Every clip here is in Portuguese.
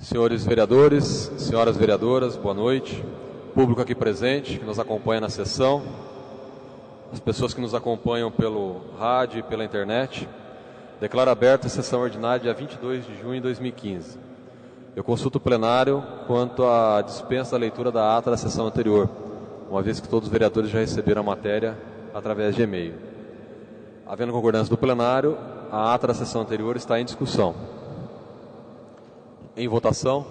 Senhores vereadores, senhoras vereadoras, boa noite. Público aqui presente, que nos acompanha na sessão. As pessoas que nos acompanham pelo rádio e pela internet. Declaro aberta a sessão ordinária dia 22 de junho de 2015. Eu consulto o plenário quanto à dispensa da leitura da ata da sessão anterior, uma vez que todos os vereadores já receberam a matéria através de e-mail. Havendo concordância do plenário, a ata da sessão anterior está em discussão. Em votação,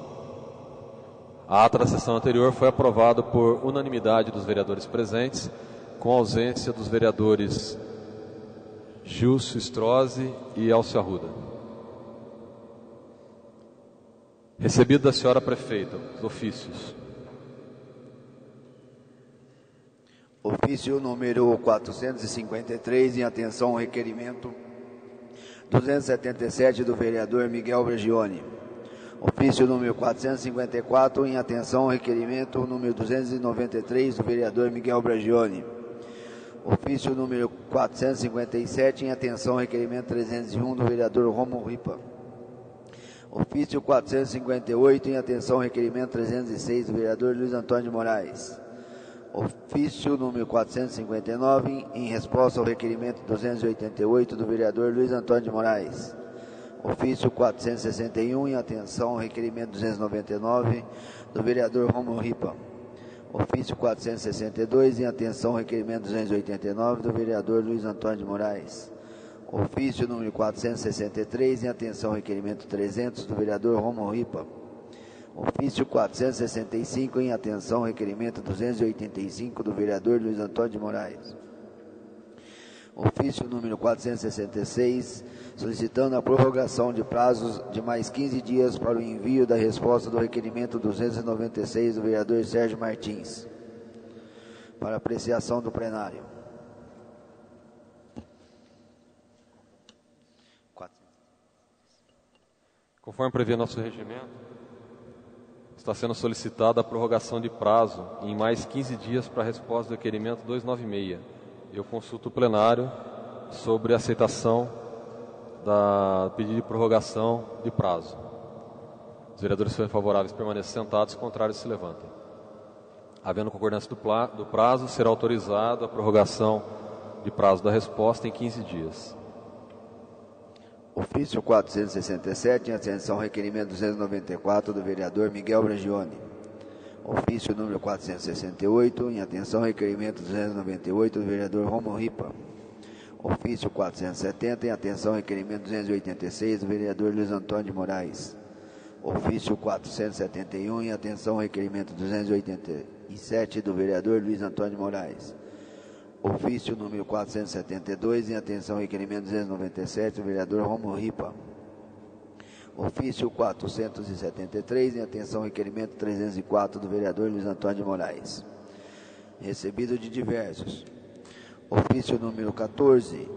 a ata da sessão anterior foi aprovada por unanimidade dos vereadores presentes, com ausência dos vereadores Gilson Strozzi e Elcio Arruda. Recebido da senhora prefeita, os ofícios. Ofício número 453, em atenção ao requerimento 277 do vereador Miguel Bragione. Ofício número 454, em atenção ao requerimento número 293 do vereador Miguel Bragione. Ofício número 457, em atenção ao requerimento 301 do vereador Romulo Ripa. Ofício 458, em atenção ao requerimento 306 do vereador Luiz Antônio de Moraes. Ofício número 459, em resposta ao requerimento 288 do vereador Luiz Antônio de Moraes. Ofício 461, em atenção ao requerimento 299 do vereador Romulo Ripa. Ofício 462, em atenção ao requerimento 289 do vereador Luiz Antônio de Moraes. Ofício número 463, em atenção ao requerimento 300 do vereador Romulo Ripa. Ofício 465, em atenção ao requerimento 285 do vereador Luiz Antônio de Moraes. Ofício número 466, solicitando a prorrogação de prazos de mais 15 dias para o envio da resposta do requerimento 296 do vereador Sérgio Martins, para apreciação do plenário. Conforme prevê nosso regimento, está sendo solicitada a prorrogação de prazo em mais 15 dias para a resposta do requerimento 296. Eu consulto o plenário sobre a aceitação da pedido de prorrogação de prazo. Os vereadores que forem favoráveis permanecem sentados, contrários se levantem. Havendo concordância do prazo, será autorizada a prorrogação de prazo da resposta em 15 dias. Ofício 467, em atenção ao requerimento 294 do vereador Miguel Bragione. Ofício número 468, em atenção ao requerimento 298 do vereador Romulo Ripa. Ofício 470, em atenção ao requerimento 286 do vereador Luiz Antônio de Moraes. Ofício 471, em atenção ao requerimento 287 do vereador Luiz Antônio de Moraes. Ofício número 472, em atenção ao requerimento 297 do vereador Romulo Ripa. Ofício 473, em atenção ao requerimento 304 do vereador Luiz Antônio de Moraes. Recebido de diversos. Ofício número 14,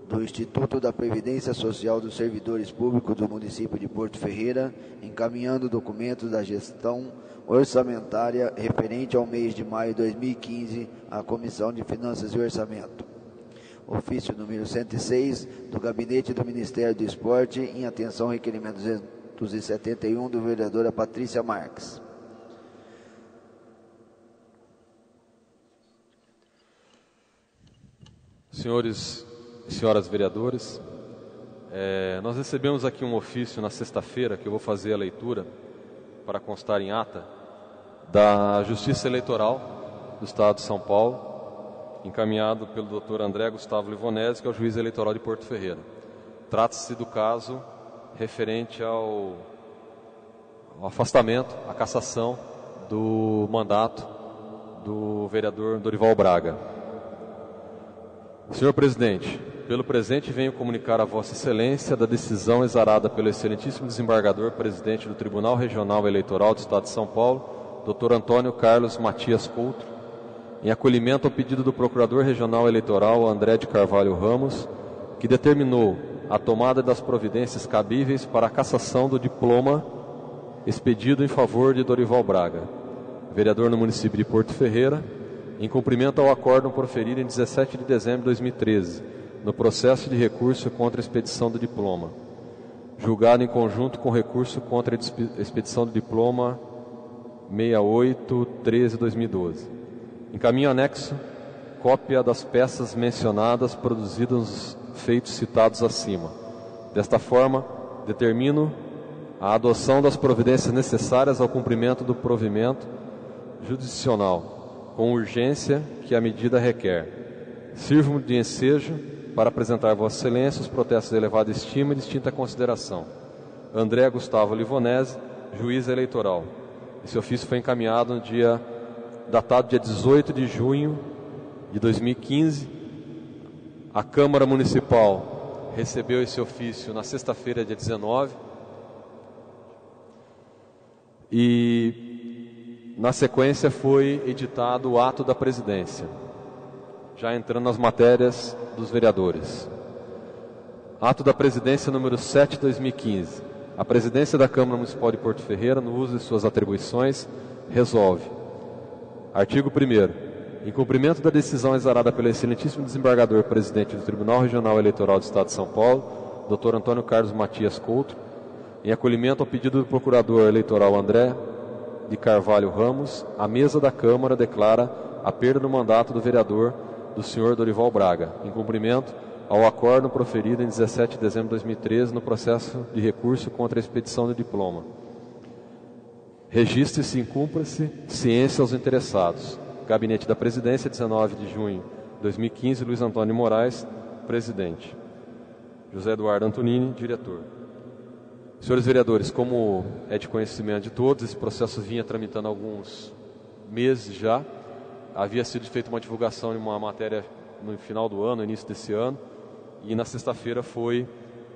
do Instituto da Previdência Social dos Servidores Públicos do município de Porto Ferreira, encaminhando documentos da gestão orçamentária referente ao mês de maio de 2015 à Comissão de Finanças e Orçamento. Ofício número 106, do Gabinete do Ministério do Esporte, em atenção ao requerimento 271 do vereadora Patrícia Marques. Senhores e senhoras vereadores, nós recebemos aqui um ofício na sexta-feira, que eu vou fazer a leitura para constar em ata, da Justiça Eleitoral do Estado de São Paulo, encaminhado pelo Dr. André Gustavo Livonese, que é o juiz eleitoral de Porto Ferreira. Trata-se do caso referente ao afastamento, à cassação do mandato do vereador Dorival Braga. Senhor presidente, pelo presente venho comunicar a Vossa Excelência da decisão exarada pelo excelentíssimo desembargador presidente do Tribunal Regional Eleitoral do Estado de São Paulo, Dr. Antônio Carlos Matias Couto, em acolhimento ao pedido do Procurador Regional Eleitoral André de Carvalho Ramos, que determinou a tomada das providências cabíveis para a cassação do diploma expedido em favor de Dorival Braga, vereador no município de Porto Ferreira, em cumprimento ao acórdão proferido em 17 de dezembro de 2013, no processo de recurso contra a expedição do diploma. julgado em conjunto com recurso contra a expedição do diploma 6813/2012. Encaminho anexo cópia das peças mencionadas produzidas nos feitos citados acima. Desta forma, determino a adoção das providências necessárias ao cumprimento do provimento jurisdicional, com urgência que a medida requer. Sirvo-me de ensejo para apresentar a Vossa Excelência os protestos de elevada estima e distinta consideração. André Gustavo Livonese, juiz eleitoral. Esse ofício foi encaminhado datado dia 18 de junho de 2015. A Câmara Municipal recebeu esse ofício na sexta-feira, dia 19. E, na sequência, foi editado o ato da presidência, já entrando nas matérias dos vereadores. Ato da presidência número 7/2015. A presidência da Câmara Municipal de Porto Ferreira, no uso de suas atribuições, resolve. Artigo 1º. Em cumprimento da decisão exarada pelo excelentíssimo desembargador presidente do Tribunal Regional Eleitoral do Estado de São Paulo, Dr. Antônio Carlos Matias Couto, em acolhimento ao pedido do procurador eleitoral André de Carvalho Ramos, a mesa da Câmara declara a perda do mandato do vereador do senhor Dorival Braga, em cumprimento ao acordo proferido em 17 de dezembro de 2013 no processo de recurso contra a expedição do diploma. Registre-se e cumpra-se ciência aos interessados. Gabinete da Presidência, 19 de junho de 2015, Luiz Antônio Moraes, presidente. José Eduardo Antonini, diretor. Senhores vereadores, como é de conhecimento de todos, esse processo vinha tramitando há alguns meses já. Havia sido feita uma divulgação de uma matéria no final do ano, no início desse ano, e na sexta-feira foi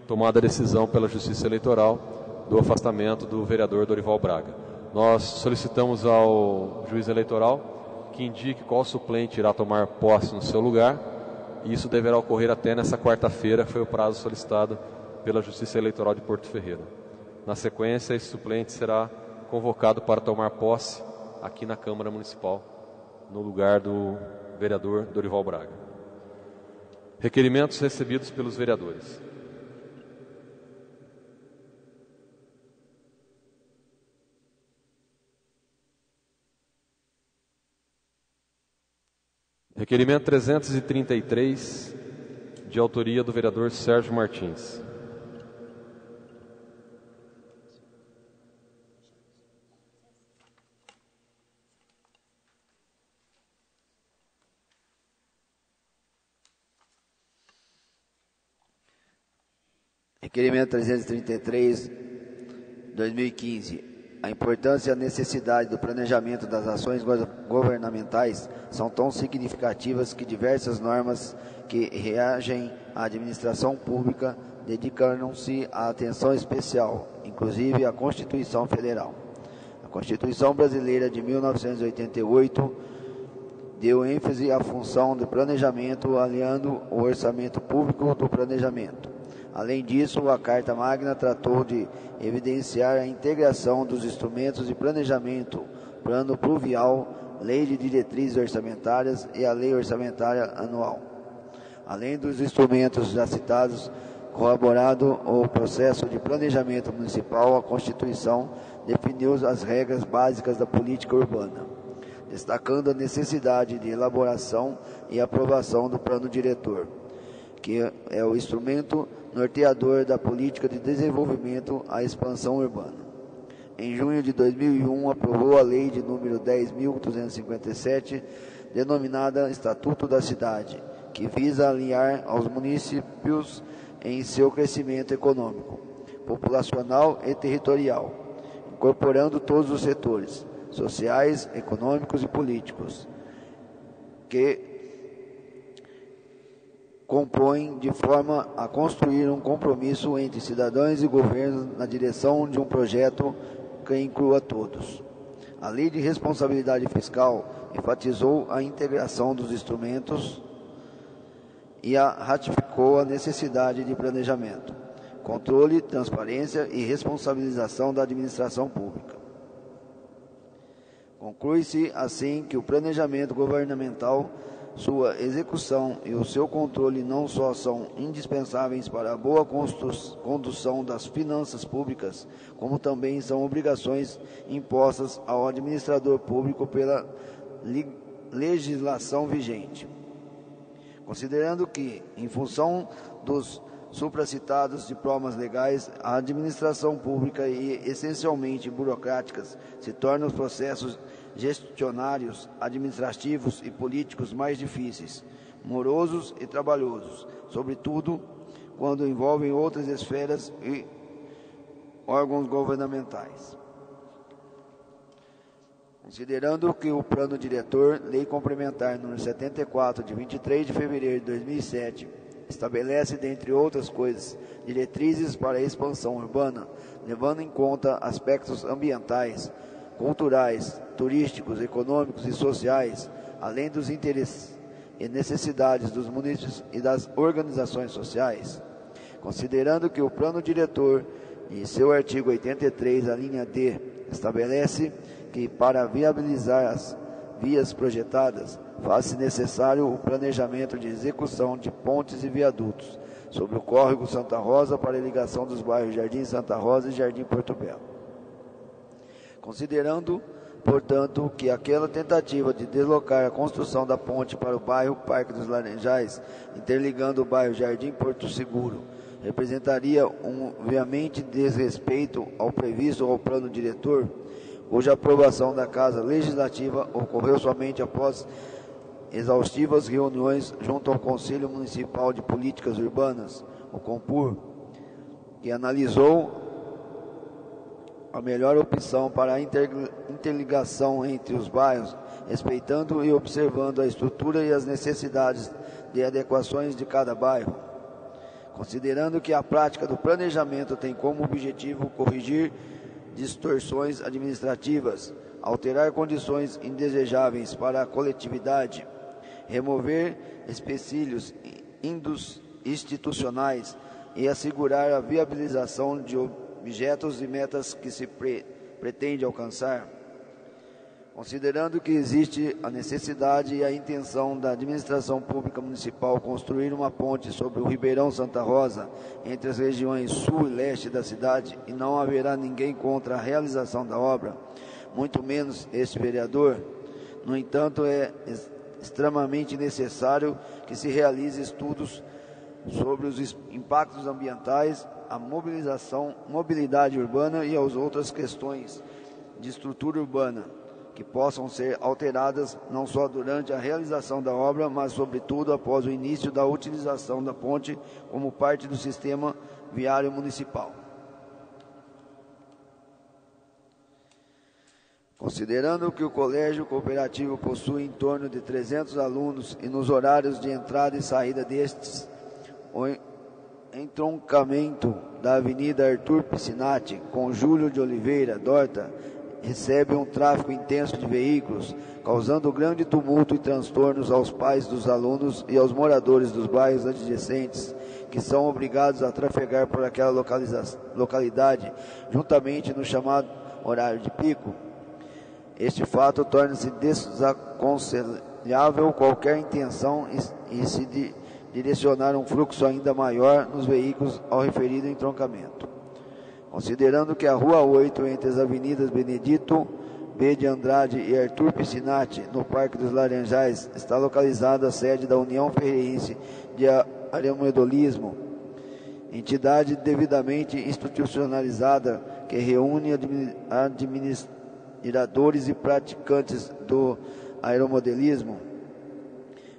tomada a decisão pela Justiça Eleitoral do afastamento do vereador Dorival Braga. Nós solicitamos ao juiz eleitoral que indique qual suplente irá tomar posse no seu lugar, e isso deverá ocorrer até nessa quarta-feira, que foi o prazo solicitado pela Justiça Eleitoral de Porto Ferreira. Na sequência, esse suplente será convocado para tomar posse aqui na Câmara Municipal, no lugar do vereador Dorival Braga. Requerimentos recebidos pelos vereadores. Requerimento 333, de autoria do vereador Sérgio Martins. Requerimento 333, 2015. A importância e a necessidade do planejamento das ações governamentais são tão significativas que diversas normas que reagem à administração pública dedicam-se a atenção especial, inclusive a Constituição Federal. A Constituição Brasileira de 1988 deu ênfase à função de planejamento, aliando o orçamento público do planejamento. Além disso, a Carta Magna tratou de evidenciar a integração dos instrumentos de planejamento, Plano Pluvial, Lei de Diretrizes Orçamentárias e a Lei Orçamentária Anual. Além dos instrumentos já citados, corroborado o processo de planejamento municipal, a Constituição definiu as regras básicas da política urbana, destacando a necessidade de elaboração e aprovação do Plano Diretor, que é o instrumento norteador da política de desenvolvimento à expansão urbana. Em junho de 2001, aprovou a Lei de número 10.257, denominada Estatuto da Cidade, que visa alinhar aos municípios em seu crescimento econômico, populacional e territorial, incorporando todos os setores sociais, econômicos e políticos, que compõem de forma a construir um compromisso entre cidadãos e governos na direção de um projeto que inclua todos. A Lei de Responsabilidade Fiscal enfatizou a integração dos instrumentos e ratificou a necessidade de planejamento, controle, transparência e responsabilização da administração pública. Conclui-se, assim, que o planejamento governamental Sua execução e o seu controle não só são indispensáveis para a boa condução das finanças públicas, como também são obrigações impostas ao administrador público pela legislação vigente. Considerando que, em função dos supracitados diplomas legais, a administração pública e essencialmente burocráticas se tornam os processos gestionários, administrativos e políticos mais difíceis, morosos e trabalhosos, sobretudo quando envolvem outras esferas e órgãos governamentais. Considerando que o Plano Diretor, Lei Complementar nº 74, de 23 de fevereiro de 2007, estabelece, dentre outras coisas, diretrizes para a expansão urbana, levando em conta aspectos ambientais, culturais, turísticos, econômicos e sociais, além dos interesses e necessidades dos munícipes e das organizações sociais. Considerando que o Plano Diretor, em seu artigo 83, a linha D, estabelece que, para viabilizar as vias projetadas, faz-se necessário o planejamento de execução de pontes e viadutos sobre o córrego Santa Rosa para a ligação dos bairros Jardim Santa Rosa e Jardim Porto Belo. Considerando, portanto, que aquela tentativa de deslocar a construção da ponte para o bairro Parque dos Laranjais, interligando o bairro Jardim Porto Seguro, representaria um veemente desrespeito ao previsto ao plano diretor, cuja aprovação da Casa Legislativa ocorreu somente após exaustivas reuniões junto ao Conselho Municipal de Políticas Urbanas, o CONPUR, que analisou a melhor opção para a interligação entre os bairros, respeitando e observando a estrutura e as necessidades de adequações de cada bairro. Considerando que a prática do planejamento tem como objetivo corrigir distorções administrativas, alterar condições indesejáveis para a coletividade, remover empecilhos institucionais e assegurar a viabilização de objetos e metas que se pretende alcançar. Considerando que existe a necessidade e a intenção da administração pública municipal construir uma ponte sobre o Ribeirão Santa Rosa entre as regiões sul e leste da cidade e não haverá ninguém contra a realização da obra, muito menos este vereador, no entanto, é extremamente necessário que se realize estudos sobre os impactos ambientais, a mobilidade urbana e as outras questões de estrutura urbana, que possam ser alteradas não só durante a realização da obra, mas sobretudo após o início da utilização da ponte como parte do sistema viário municipal. Considerando que o colégio cooperativo possui em torno de 300 alunos e nos horários de entrada e saída destes, o entroncamento da Avenida Arthur Piscinati com Júlio de Oliveira Dorta recebe um tráfego intenso de veículos, causando grande tumulto e transtornos aos pais dos alunos e aos moradores dos bairros adjacentes, que são obrigados a trafegar por aquela localidade, juntamente no chamado horário de pico. Este fato torna-se desaconselhável qualquer intenção em se direcionar um fluxo ainda maior nos veículos ao referido entroncamento. Considerando que a Rua 8, entre as avenidas Benedito B. de Andrade e Arthur Piscinati, no Parque dos Laranjais, está localizada a sede da União Ferreirense de Arremedolismo, entidade devidamente institucionalizada que reúne administradores e praticantes do aeromodelismo.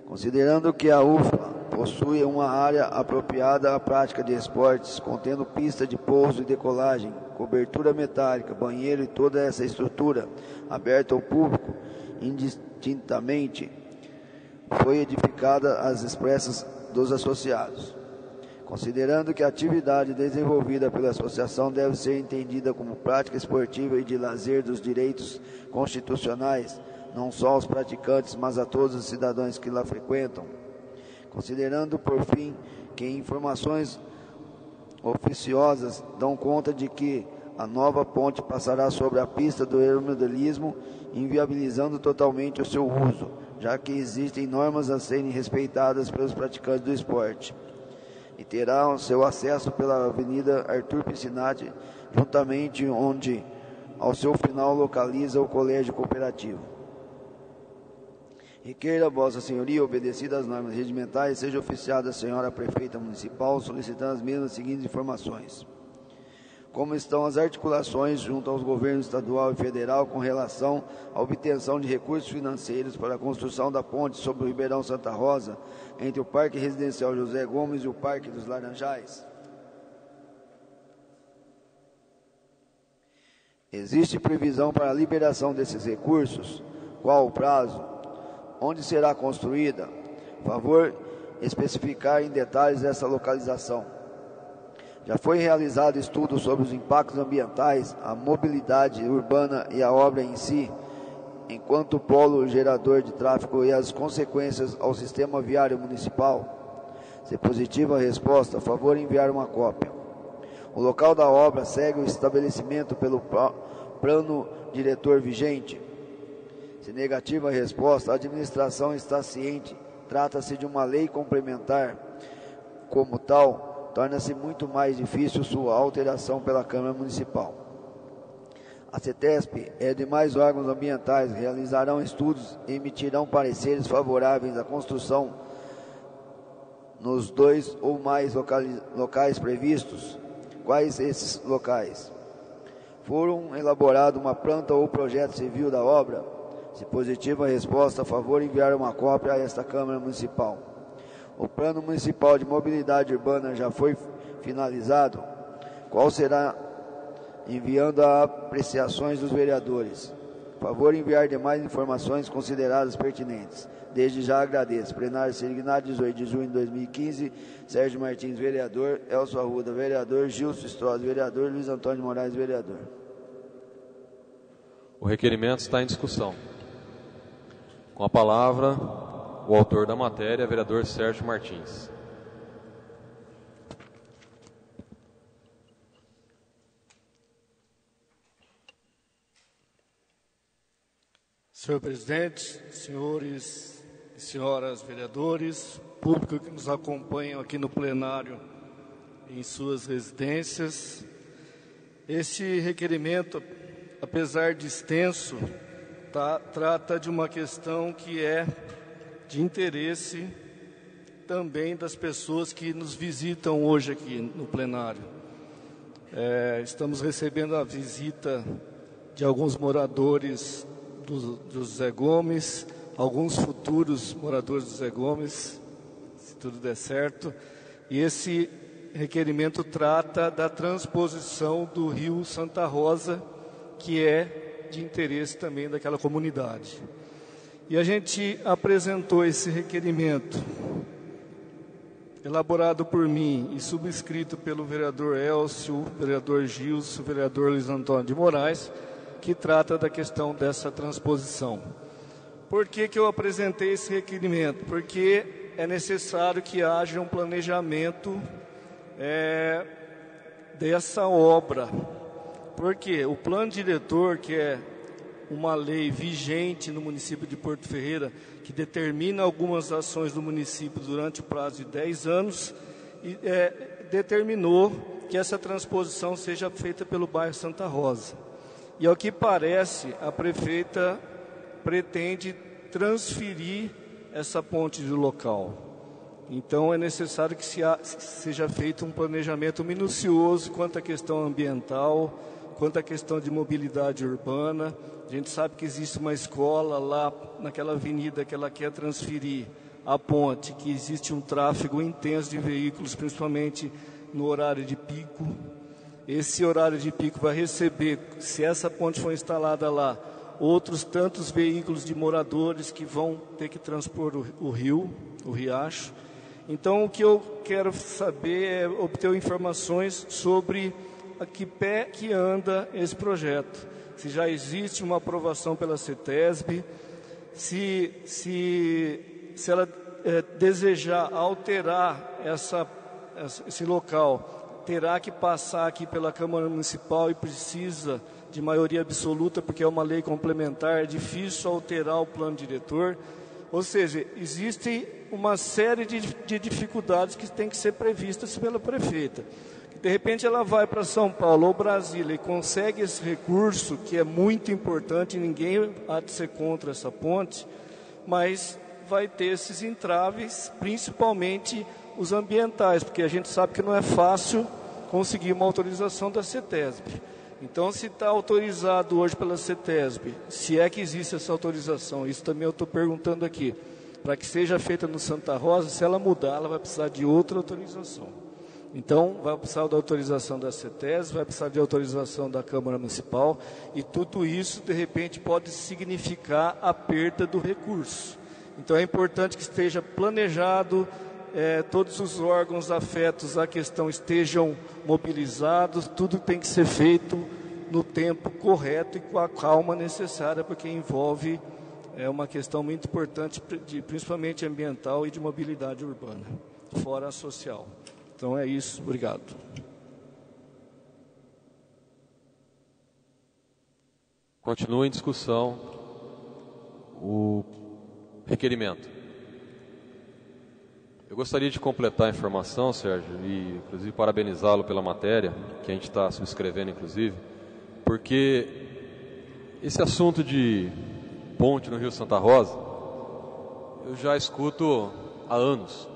Considerando que a UFLA possui uma área apropriada à prática de esportes, contendo pista de pouso e decolagem, cobertura metálica, banheiro e toda essa estrutura aberta ao público indistintamente, foi edificada às expressas dos associados. Considerando que a atividade desenvolvida pela associação deve ser entendida como prática esportiva e de lazer dos direitos constitucionais, não só aos praticantes, mas a todos os cidadãos que lá frequentam. Considerando, por fim, que informações oficiosas dão conta de que a nova ponte passará sobre a pista do aeromodelismo, inviabilizando totalmente o seu uso, já que existem normas a serem respeitadas pelos praticantes do esporte. E terá o seu acesso pela Avenida Arthur Piscinati, juntamente onde, ao seu final, localiza o Colégio Cooperativo. Requeira Vossa Senhoria, obedecidas as normas regimentais, seja oficiada a Senhora Prefeita Municipal, solicitando as mesmas seguintes informações. Como estão as articulações junto aos governos estadual e federal com relação à obtenção de recursos financeiros para a construção da ponte sobre o Ribeirão Santa Rosa, entre o Parque Residencial José Gomes e o Parque dos Laranjais? Existe previsão para a liberação desses recursos? Qual o prazo? Onde será construída? Favor especificar em detalhes essa localização. Já foi realizado estudo sobre os impactos ambientais, a mobilidade urbana e a obra em si, enquanto polo gerador de tráfego e as consequências ao sistema viário municipal? Se positiva a resposta, favor enviar uma cópia. O local da obra segue o estabelecimento pelo plano diretor vigente? Se negativa a resposta, a administração está ciente, trata-se de uma lei complementar. Como tal, torna-se muito mais difícil sua alteração pela Câmara Municipal. A CETESP e demais órgãos ambientais realizarão estudos e emitirão pareceres favoráveis à construção nos 2 ou mais locais previstos. Quais esses locais? Foram elaborado uma planta ou projeto civil da obra? Se positiva a resposta, a favor enviar uma cópia a esta Câmara Municipal. O Plano Municipal de Mobilidade Urbana já foi finalizado? Qual será? Enviando a apreciações dos vereadores. Favor enviar demais informações consideradas pertinentes. Desde já agradeço. Plenário Serignado, 18 de junho de 2015. Sérgio Martins, vereador. Elcio Arruda, vereador. Gilson Strauss, vereador. Luiz Antônio Moraes, vereador. O requerimento está em discussão. Com a palavra, o autor da matéria, vereador Sérgio Martins. Senhor presidente, senhores e senhoras vereadores, público que nos acompanham aqui no plenário em suas residências, este requerimento, apesar de extenso, trata de uma questão que é de interesse também das pessoas que nos visitam hoje aqui no plenário. Estamos recebendo a visita de alguns moradores do José Gomes, alguns futuros moradores do José Gomes, se tudo der certo, e esse requerimento trata da transposição do rio Santa Rosa, que é de interesse também daquela comunidade. E a gente apresentou esse requerimento, elaborado por mim e subscrito pelo vereador Elcio, vereador Gilson, vereador Luiz Antônio de Moraes, que trata da questão dessa transposição. Por que eu apresentei esse requerimento? Porque é necessário que haja um planejamento dessa obra. Porque o plano diretor, que é uma lei vigente no município de Porto Ferreira, que determina algumas ações do município durante o prazo de 10 anos, determinou que essa transposição seja feita pelo bairro Santa Rosa. E ao que parece, a prefeita pretende transferir essa ponte do local. Então é necessário que seja feito um planejamento minucioso quanto à questão ambiental, quanto à questão de mobilidade urbana. A gente sabe que existe uma escola lá naquela avenida que ela quer transferir a ponte, que existe um tráfego intenso de veículos, principalmente no horário de pico. Esse horário de pico vai receber, se essa ponte for instalada lá, outros tantos veículos de moradores que vão ter que transpor o rio, o riacho. Então, o que eu quero saber é obter informações sobre a que pé que anda esse projeto. Se já existe uma aprovação pela CETESB, se ela desejar alterar esse local, terá que passar aqui pela Câmara Municipal e precisa de maioria absoluta, porque é uma lei complementar, é difícil alterar o plano diretor. Ou seja, existe uma série de dificuldades que tem que ser previstas pela prefeita. De repente ela vai para São Paulo ou Brasília e consegue esse recurso, que é muito importante, ninguém há de ser contra essa ponte, mas vai ter esses entraves, principalmente os ambientais, porque a gente sabe que não é fácil conseguir uma autorização da CETESB. Então, se está autorizado hoje pela CETESB, se é que existe essa autorização, isso também eu estou perguntando aqui, para que seja feita no Santa Rosa, se ela mudar, ela vai precisar de outra autorização. Então, vai precisar da autorização da CETESB, vai precisar de autorização da Câmara Municipal, e tudo isso, de repente, pode significar a perda do recurso. Então, é importante que esteja planejado, todos os órgãos afetos à questão estejam mobilizados, tudo tem que ser feito no tempo correto e com a calma necessária, porque envolve uma questão muito importante, principalmente ambiental e de mobilidade urbana, fora a social. Então é isso, obrigado. Continua em discussão o requerimento. Eu gostaria de completar a informação, Sérgio, e inclusive parabenizá-lo pela matéria, que a gente está subscrevendo, inclusive, porque esse assunto de ponte no Rio Santa Rosa, eu já escuto há anos.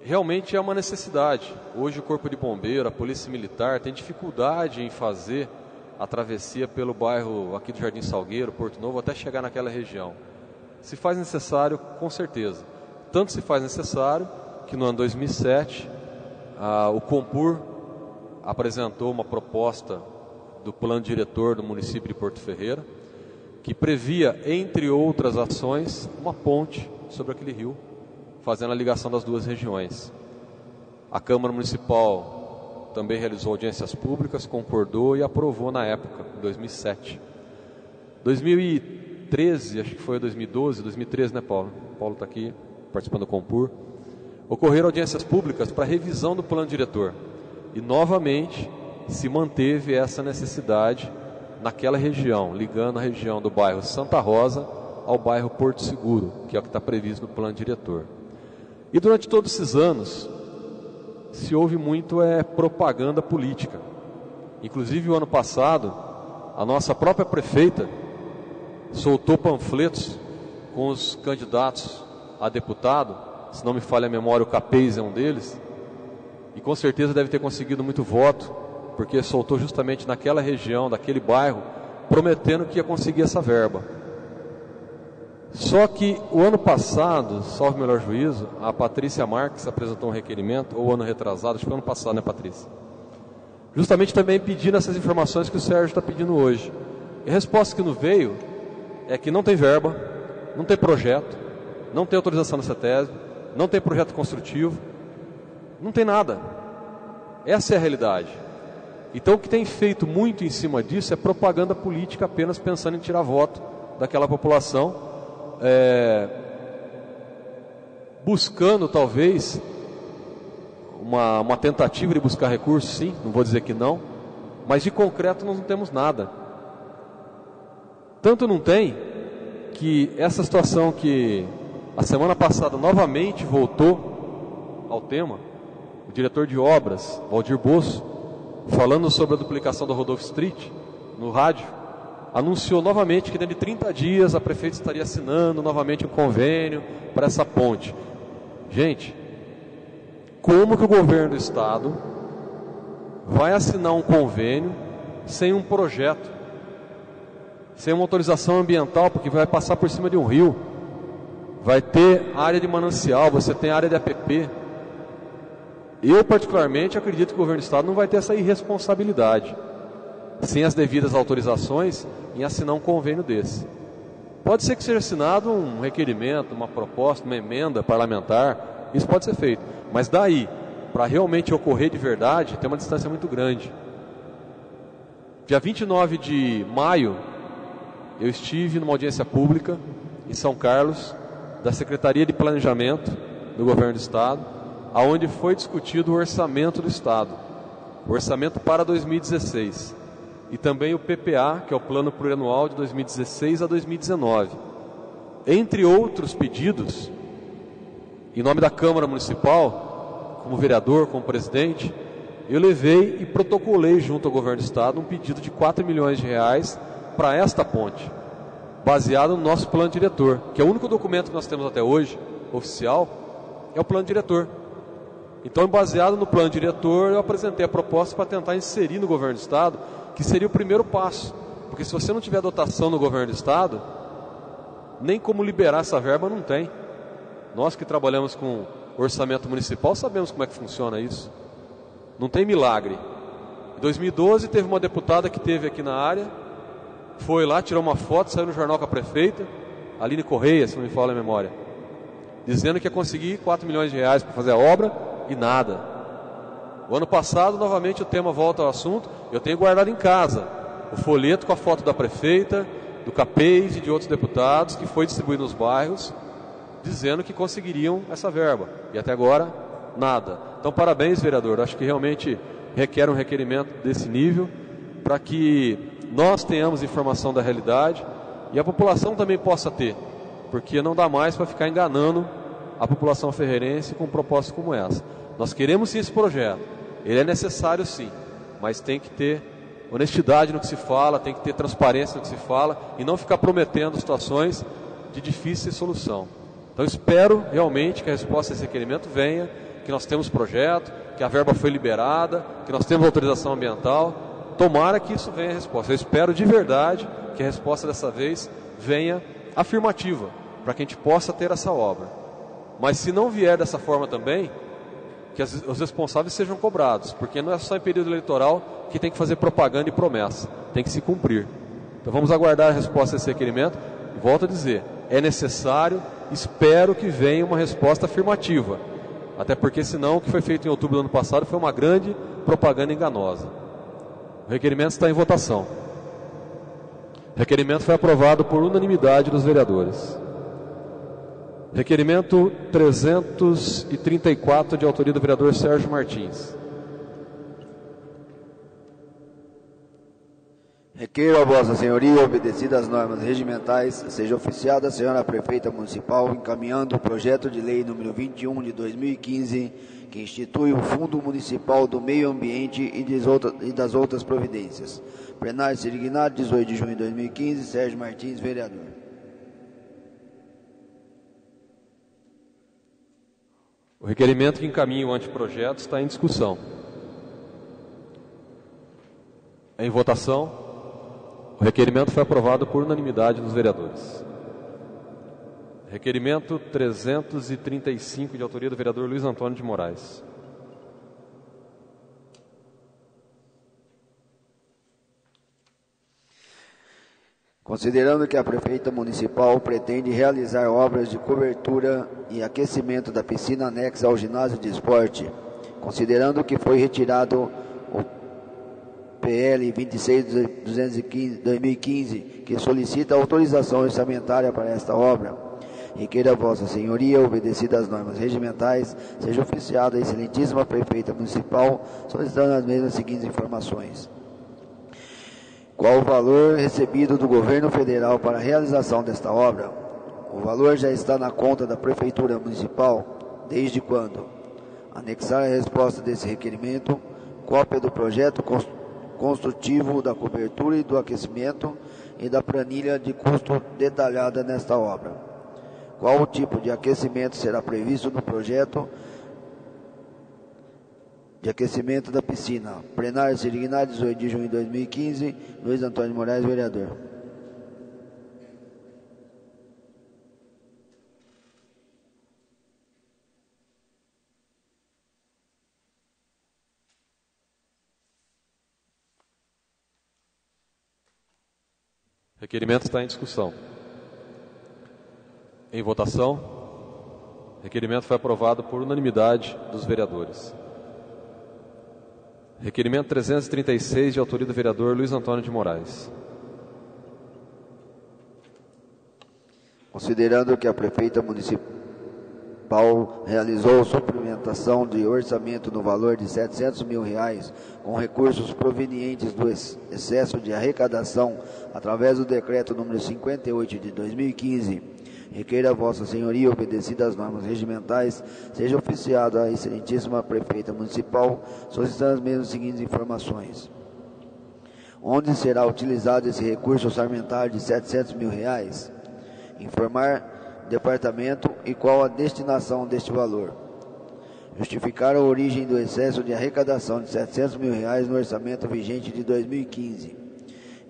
Realmente é uma necessidade. Hoje o Corpo de Bombeiro, a Polícia Militar, tem dificuldade em fazer a travessia pelo bairro aqui do Jardim Salgueiro, Porto Novo, até chegar naquela região. Se faz necessário, com certeza. Tanto se faz necessário que no ano 2007 o Compur apresentou uma proposta do plano diretor do município de Porto Ferreira, que previa, entre outras ações, uma ponte sobre aquele rio, fazendo a ligação das duas regiões. A Câmara Municipal também realizou audiências públicas, concordou e aprovou na época, em 2007. 2013, acho que foi 2012, 2013, né, Paulo? Paulo está aqui participando do Compur. Ocorreram audiências públicas para revisão do plano diretor. E, novamente, se manteve essa necessidade naquela região, ligando a região do bairro Santa Rosa ao bairro Porto Seguro, que é o que está previsto no plano diretor. E durante todos esses anos, se ouve muito propaganda política. Inclusive, o ano passado, a nossa própria prefeita soltou panfletos com os candidatos a deputado, se não me falha a memória, o Capês é um deles, e com certeza deve ter conseguido muito voto, porque soltou justamente naquela região, daquele bairro, prometendo que ia conseguir essa verba. Só que o ano passado, salvo o melhor juízo, a Patrícia Marques apresentou um requerimento, ou ano retrasado, acho que foi ano passado, né, Patrícia? Justamente também pedindo essas informações que o Sérgio está pedindo hoje. E a resposta que nos veio é que não tem verba, não tem projeto, não tem autorização da CETESB, não tem projeto construtivo, não tem nada. Essa é a realidade. Então o que tem feito muito em cima disso é propaganda política, apenas pensando em tirar voto daquela população, buscando talvez uma tentativa de buscar recursos, sim, não vou dizer que não, mas de concreto nós não temos nada. Tanto não tem que essa situação que a semana passada novamente voltou ao tema, o diretor de obras, Valdir Bosso, falando sobre a duplicação da Rodolfo Street no rádio, anunciou novamente que dentro de 30 dias a prefeita estaria assinando novamente um convênio para essa ponte. Gente, como que o governo do estado vai assinar um convênio sem um projeto, sem uma autorização ambiental, porque vai passar por cima de um rio, vai ter área de manancial, você tem área de APP. Eu particularmente acredito que o governo do estado não vai ter essa irresponsabilidade, sem as devidas autorizações, em assinar um convênio desse. Pode ser que seja assinado um requerimento, uma proposta, uma emenda parlamentar, isso pode ser feito, mas daí, para realmente ocorrer de verdade, tem uma distância muito grande. Dia 29 de maio, eu estive numa audiência pública em São Carlos, da Secretaria de Planejamento do Governo do Estado, onde foi discutido o orçamento do Estado, o orçamento para 2016, e também o PPA, que é o Plano Plurianual de 2016 a 2019. Entre outros pedidos, em nome da Câmara Municipal, como vereador, como presidente, eu levei e protocolei junto ao governo do estado um pedido de 4 milhões de reais para esta ponte, baseado no nosso plano diretor, que é o único documento que nós temos até hoje, oficial, é o plano diretor. Então, baseado no plano diretor, eu apresentei a proposta para tentar inserir no governo do estado, que seria o primeiro passo, porque se você não tiver dotação no governo do estado, nem como liberar essa verba não tem. Nós que trabalhamos com orçamento municipal sabemos como é que funciona isso. Não tem milagre. Em 2012 teve uma deputada que esteve aqui na área, foi lá, tirou uma foto, saiu no jornal com a prefeita, Aline Correia, se não me falha a memória, dizendo que ia conseguir 4 milhões de reais para fazer a obra e nada. O ano passado, novamente, o tema volta ao assunto. Eu tenho guardado em casa o folheto com a foto da prefeita, do CAPES e de outros deputados, que foi distribuído nos bairros, dizendo que conseguiriam essa verba. E até agora, nada. Então, parabéns, vereador. Acho que realmente requer um requerimento desse nível para que nós tenhamos informação da realidade e a população também possa ter, porque não dá mais para ficar enganando a população ferreirense com um propósito como essa. Nós queremos sim esse projeto, ele é necessário sim, mas tem que ter honestidade no que se fala, tem que ter transparência no que se fala e não ficar prometendo situações de difícil solução. Então espero realmente que a resposta a esse requerimento venha, que nós temos projeto, que a verba foi liberada, que nós temos autorização ambiental. Tomara que isso venha a resposta. Eu espero de verdade que a resposta dessa vez venha afirmativa, para que a gente possa ter essa obra. Mas se não vier dessa forma também, que os responsáveis sejam cobrados, porque não é só em período eleitoral que tem que fazer propaganda e promessa, tem que se cumprir. Então vamos aguardar a resposta a esse requerimento. E volto a dizer, é necessário, espero que venha uma resposta afirmativa, até porque senão o que foi feito em outubro do ano passado foi uma grande propaganda enganosa. O requerimento está em votação. O requerimento foi aprovado por unanimidade dos vereadores. Requerimento 334, de autoria do vereador Sérgio Martins. Requeiro a Vossa Senhoria, obedecidas as normas regimentais, seja oficiada a senhora prefeita municipal encaminhando o projeto de lei número 21 de 2015, que institui o Fundo Municipal do Meio Ambiente e das outras providências. Plenário Sirignado, 18 de junho de 2015, Sérgio Martins, vereador. O requerimento que encaminha o anteprojeto está em discussão. Em votação. O requerimento foi aprovado por unanimidade dos vereadores. Requerimento 335, de autoria do vereador Luiz Antônio de Moraes. Considerando que a prefeita municipal pretende realizar obras de cobertura e aquecimento da piscina anexa ao ginásio de esporte, considerando que foi retirado o PL 26.215, que solicita autorização orçamentária para esta obra, requeira a Vossa Senhoria, obedecidas as normas regimentais, seja oficiada a excelentíssima prefeita municipal, solicitando as mesmas seguintes informações. Qual o valor recebido do governo federal para a realização desta obra? O valor já está na conta da prefeitura municipal. Desde quando? Anexar a resposta desse requerimento, cópia do projeto construtivo da cobertura e do aquecimento e da planilha de custo detalhada nesta obra. Qual o tipo de aquecimento será previsto no projeto de aquecimento da piscina? Plenário Sirignado, 18 de junho de 2015, Luiz Antônio de Moraes, vereador. O requerimento está em discussão. Em votação. O requerimento foi aprovado por unanimidade dos vereadores. Requerimento 336, de autoria do vereador Luiz Antônio de Moraes. Considerando que a prefeita municipal realizou suplementação de orçamento no valor de R$700 mil com recursos provenientes do excesso de arrecadação através do decreto número 58 de 2015, Requeira a Vossa Senhoria, obedecida às normas regimentais, seja oficiado à excelentíssima Prefeita Municipal, solicitando as mesmas seguintes informações. Onde será utilizado esse recurso orçamentário de R$700 mil? Informar o departamento e qual a destinação deste valor. Justificar a origem do excesso de arrecadação de R$700 mil no orçamento vigente de 2015.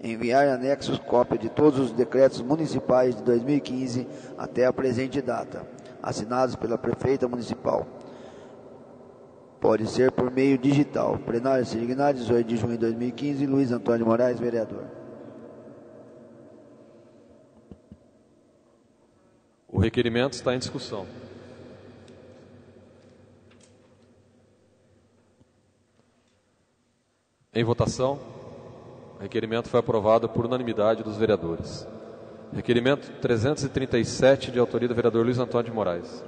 Enviar anexos cópia de todos os decretos municipais de 2015 até a presente data, assinados pela Prefeita Municipal. Pode ser por meio digital. Plenário Sirignado, 18 de junho de 2015, Luiz Antônio Moraes, vereador. O requerimento está em discussão. Em votação, o requerimento foi aprovado por unanimidade dos vereadores. Requerimento 337, de autoria do vereador Luiz Antônio de Moraes.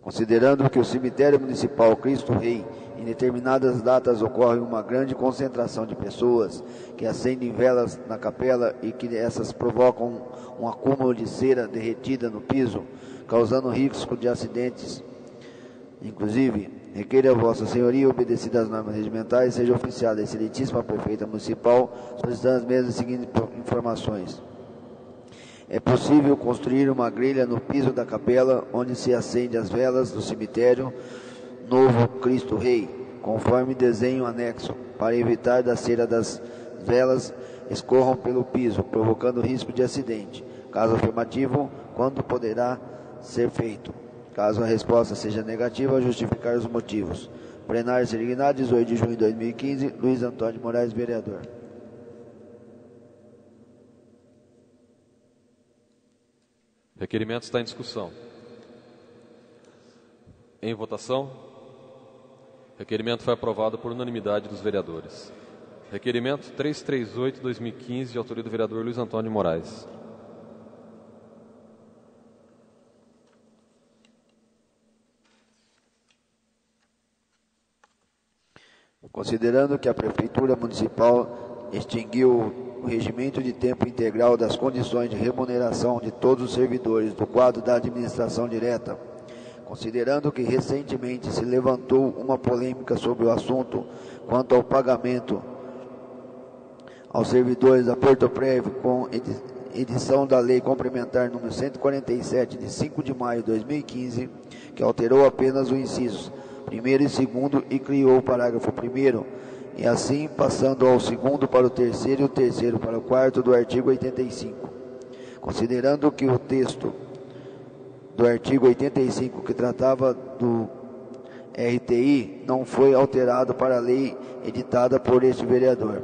Considerando que o cemitério municipal Cristo Rei, em determinadas datas ocorre uma grande concentração de pessoas que acendem velas na capela e que essas provocam um acúmulo de cera derretida no piso, causando risco de acidentes. Inclusive, requeira a Vossa Senhoria, obedecida às normas regimentais, seja oficiada a excelentíssima Prefeita Municipal, solicitando as mesmas seguintes informações. É possível construir uma grelha no piso da capela, onde se acende as velas do cemitério Novo Cristo Rei, conforme desenho anexo, para evitar da cera das velas escorram pelo piso, provocando risco de acidente. Caso afirmativo, quando poderá ser feito? Caso a resposta seja negativa, justificar os motivos. Plenário Sirignado, 18 de junho de 2015, Luiz Antônio de Moraes, vereador. Requerimento está em discussão. Em votação, requerimento foi aprovado por unanimidade dos vereadores. Requerimento 338/2015, de autoria do vereador Luiz Antônio de Moraes. Considerando que a Prefeitura Municipal extinguiu o regimento de tempo integral das condições de remuneração de todos os servidores do quadro da administração direta, considerando que recentemente se levantou uma polêmica sobre o assunto quanto ao pagamento aos servidores da Portoprev com edição da Lei Complementar número 147, de 5 de maio de 2015, que alterou apenas o inciso 1º e 2º e criou o parágrafo 1º, e assim passando ao 2º para o 3º e o 3º para o 4º do artigo 85. Considerando que o texto do artigo 85, que tratava do RTI, não foi alterado para a lei editada por este vereador,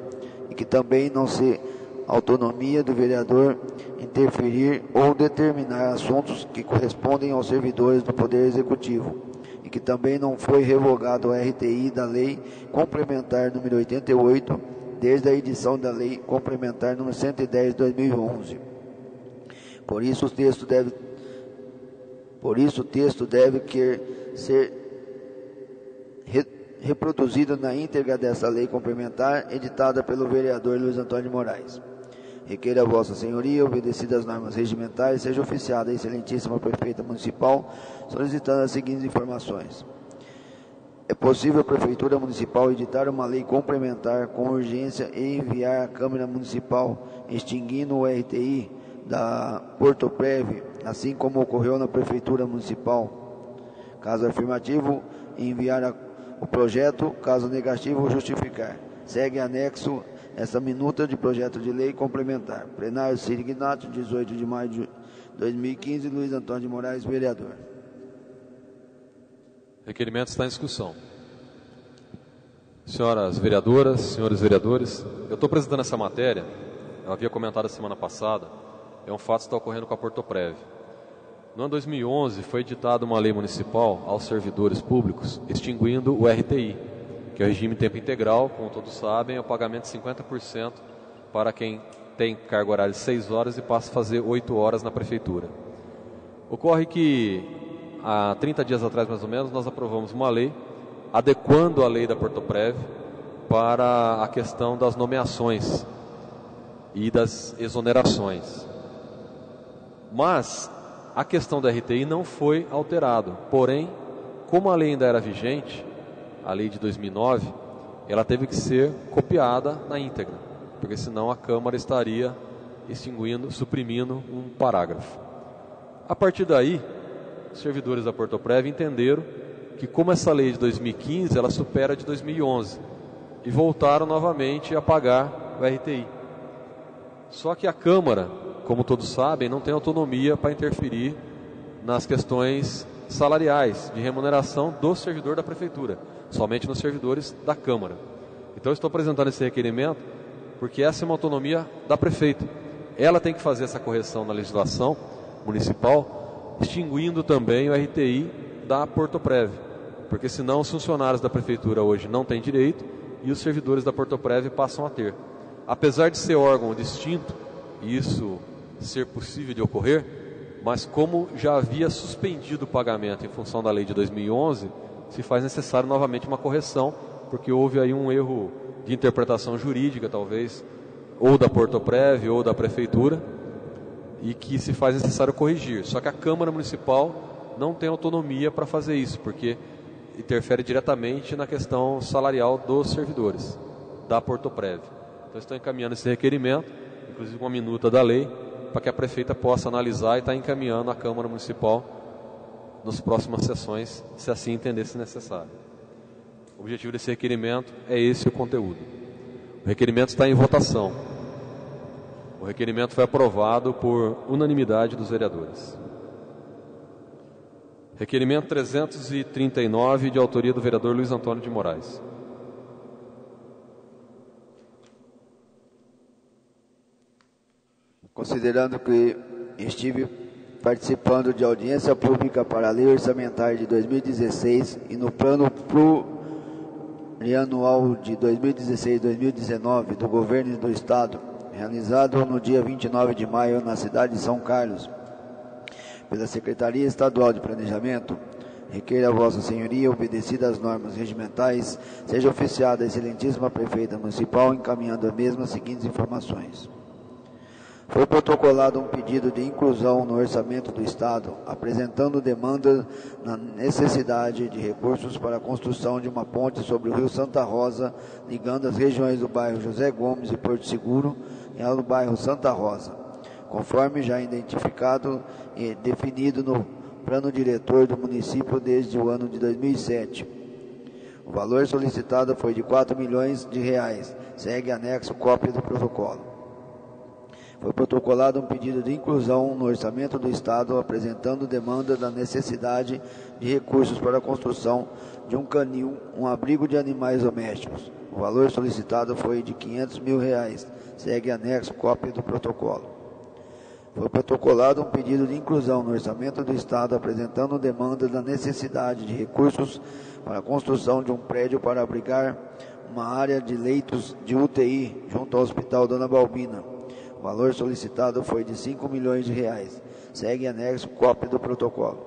e que também não se autonomia do vereador interferir ou determinar assuntos que correspondem aos servidores do Poder Executivo, e que também não foi revogado o RTI da Lei Complementar número 88, desde a edição da Lei Complementar número 110 de 2011. Por isso o texto deve ser reproduzido na íntegra dessa lei complementar, editada pelo vereador Luiz Antônio de Moraes. Requeira a Vossa Senhoria, obedecidas às normas regimentais, seja oficiada a excelentíssima Prefeita Municipal, solicitando as seguintes informações. É possível a Prefeitura Municipal editar uma lei complementar com urgência e enviar à Câmara Municipal, extinguindo o RTI da Portoprev, assim como ocorreu na Prefeitura Municipal? Caso afirmativo, enviar o projeto; caso negativo, justificar. Segue anexo essa minuta de projeto de lei complementar. Plenário Sirignado, 18 de maio de 2015, Luiz Antônio de Moraes, vereador. Requerimento está em discussão. Senhoras vereadoras, senhores vereadores, eu estou apresentando essa matéria, eu havia comentado a semana passada, é um fato que está ocorrendo com a Portoprev. No ano 2011, foi editada uma lei municipal aos servidores públicos, extinguindo o RTI, que é o regime tempo integral, como todos sabem, é o pagamento de 50% para quem tem carga horária de 6 horas e passa a fazer 8 horas na prefeitura. Ocorre que, há 30 dias atrás, mais ou menos, nós aprovamos uma lei adequando a lei da Portoprev para a questão das nomeações e das exonerações. Mas a questão da RTI não foi alterada. Porém, como a lei ainda era vigente, a lei de 2009, ela teve que ser copiada na íntegra, porque senão a Câmara estaria extinguindo, suprimindo um parágrafo. A partir daí, os servidores da Portoprev entenderam que, como essa lei de 2015, ela supera a de 2011, e voltaram novamente a pagar o RTI. Só que a Câmara, como todos sabem, não tem autonomia para interferir nas questões salariais, de remuneração do servidor da Prefeitura, somente nos servidores da Câmara. Então eu estou apresentando esse requerimento porque essa é uma autonomia da Prefeita. Ela tem que fazer essa correção na legislação municipal, extinguindo também o RTI da Portoprev, porque senão os funcionários da Prefeitura hoje não têm direito e os servidores da Portoprev passam a ter. Apesar de ser órgão distinto, e isso ser possível de ocorrer, mas como já havia suspendido o pagamento em função da lei de 2011, se faz necessário novamente uma correção, porque houve aí um erro de interpretação jurídica, talvez, ou da Portoprev ou da Prefeitura, e que se faz necessário corrigir. Só que a Câmara Municipal não tem autonomia para fazer isso, porque interfere diretamente na questão salarial dos servidores da Portoprev. Então estou encaminhando esse requerimento, inclusive com uma minuta da lei, para que a Prefeita possa analisar e estar encaminhando à Câmara Municipal nas próximas sessões, se assim entender-se necessário. O objetivo desse requerimento é esse o conteúdo. O requerimento está em votação. O requerimento foi aprovado por unanimidade dos vereadores. Requerimento 339, de autoria do vereador Luiz Antônio de Moraes. Considerando que estive participando de audiência pública para a Lei Orçamentária de 2016 e no Plano Plurianual de 2016-2019 do Governo do Estado, realizado no dia 29 de maio na cidade de São Carlos, pela Secretaria Estadual de Planejamento, requer a Vossa Senhoria, obedecidas as normas regimentais, seja oficiada a excelentíssima Prefeita Municipal, encaminhando a mesma as seguintes informações. Foi protocolado um pedido de inclusão no orçamento do Estado, apresentando demanda na necessidade de recursos para a construção de uma ponte sobre o rio Santa Rosa, ligando as regiões do bairro José Gomes e Porto Seguro ao bairro Santa Rosa, conforme já identificado e definido no plano diretor do município desde o ano de 2007. O valor solicitado foi de R$4 milhões, segue anexo cópia do protocolo. Foi protocolado um pedido de inclusão no orçamento do Estado, apresentando demanda da necessidade de recursos para a construção de um canil, um abrigo de animais domésticos. O valor solicitado foi de R$500 mil, segue anexo cópia do protocolo. Foi protocolado um pedido de inclusão no orçamento do Estado, apresentando demanda da necessidade de recursos para a construção de um prédio para abrigar uma área de leitos de UTI junto ao Hospital Dona Balbina. O valor solicitado foi de R$5 milhões, segue anexo cópia do protocolo.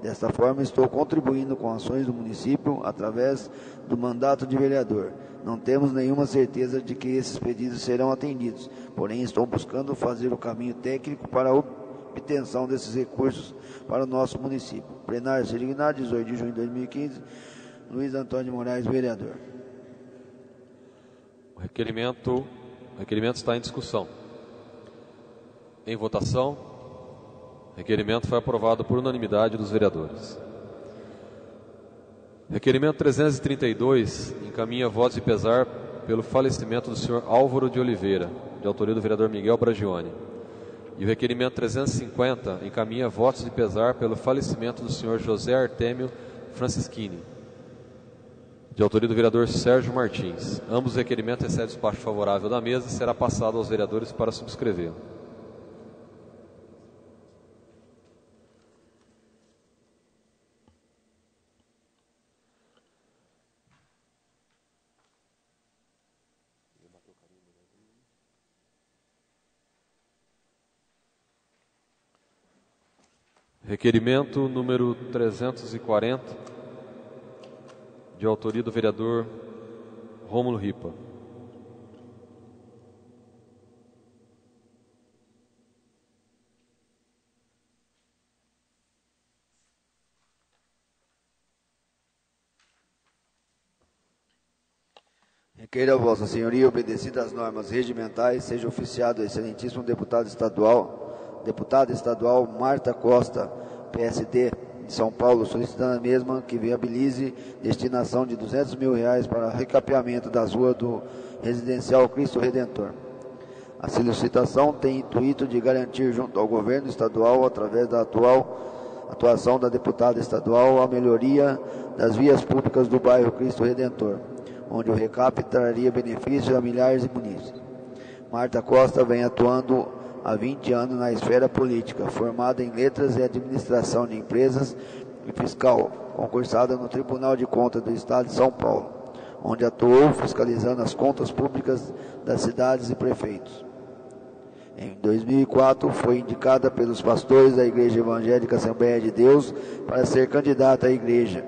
Desta forma, estou contribuindo com ações do município através do mandato de vereador. Não temos nenhuma certeza de que esses pedidos serão atendidos, porém estou buscando fazer o caminho técnico para a obtenção desses recursos para o nosso município. Plenário Serignado, 18 de junho de 2015, Luiz Antônio de Moraes, vereador. O requerimento está em discussão. Em votação, o requerimento foi aprovado por unanimidade dos vereadores. Requerimento 332 encaminha votos de pesar pelo falecimento do senhor Álvaro de Oliveira, de autoria do vereador Miguel Bragione. E o requerimento 350 encaminha votos de pesar pelo falecimento do senhor José Artêmio Francischini, de autoria do vereador Sérgio Martins. Ambos os requerimentos recebem despacho favorável da mesa e será passado aos vereadores para subscrever. Requerimento número 340, de autoria do vereador Rômulo Ripa. Requeira Vossa Senhoria, obedecidas às normas regimentais, seja oficiado ao excelentíssimo deputada estadual Marta Costa, PSD de São Paulo, solicitando a mesma que viabilize destinação de R$200 mil para recapeamento das ruas do residencial Cristo Redentor. A solicitação tem intuito de garantir junto ao governo estadual, através da atuação da deputada estadual, a melhoria das vias públicas do bairro Cristo Redentor, onde o recap traria benefícios a milhares de munícipes. Marta Costa vem atuando há 20 anos na esfera política, formada em letras e administração de empresas e fiscal, concursada no Tribunal de Contas do Estado de São Paulo, onde atuou fiscalizando as contas públicas das cidades e prefeitos. Em 2004, foi indicada pelos pastores da Igreja Evangélica Assembleia de Deus para ser candidata à igreja.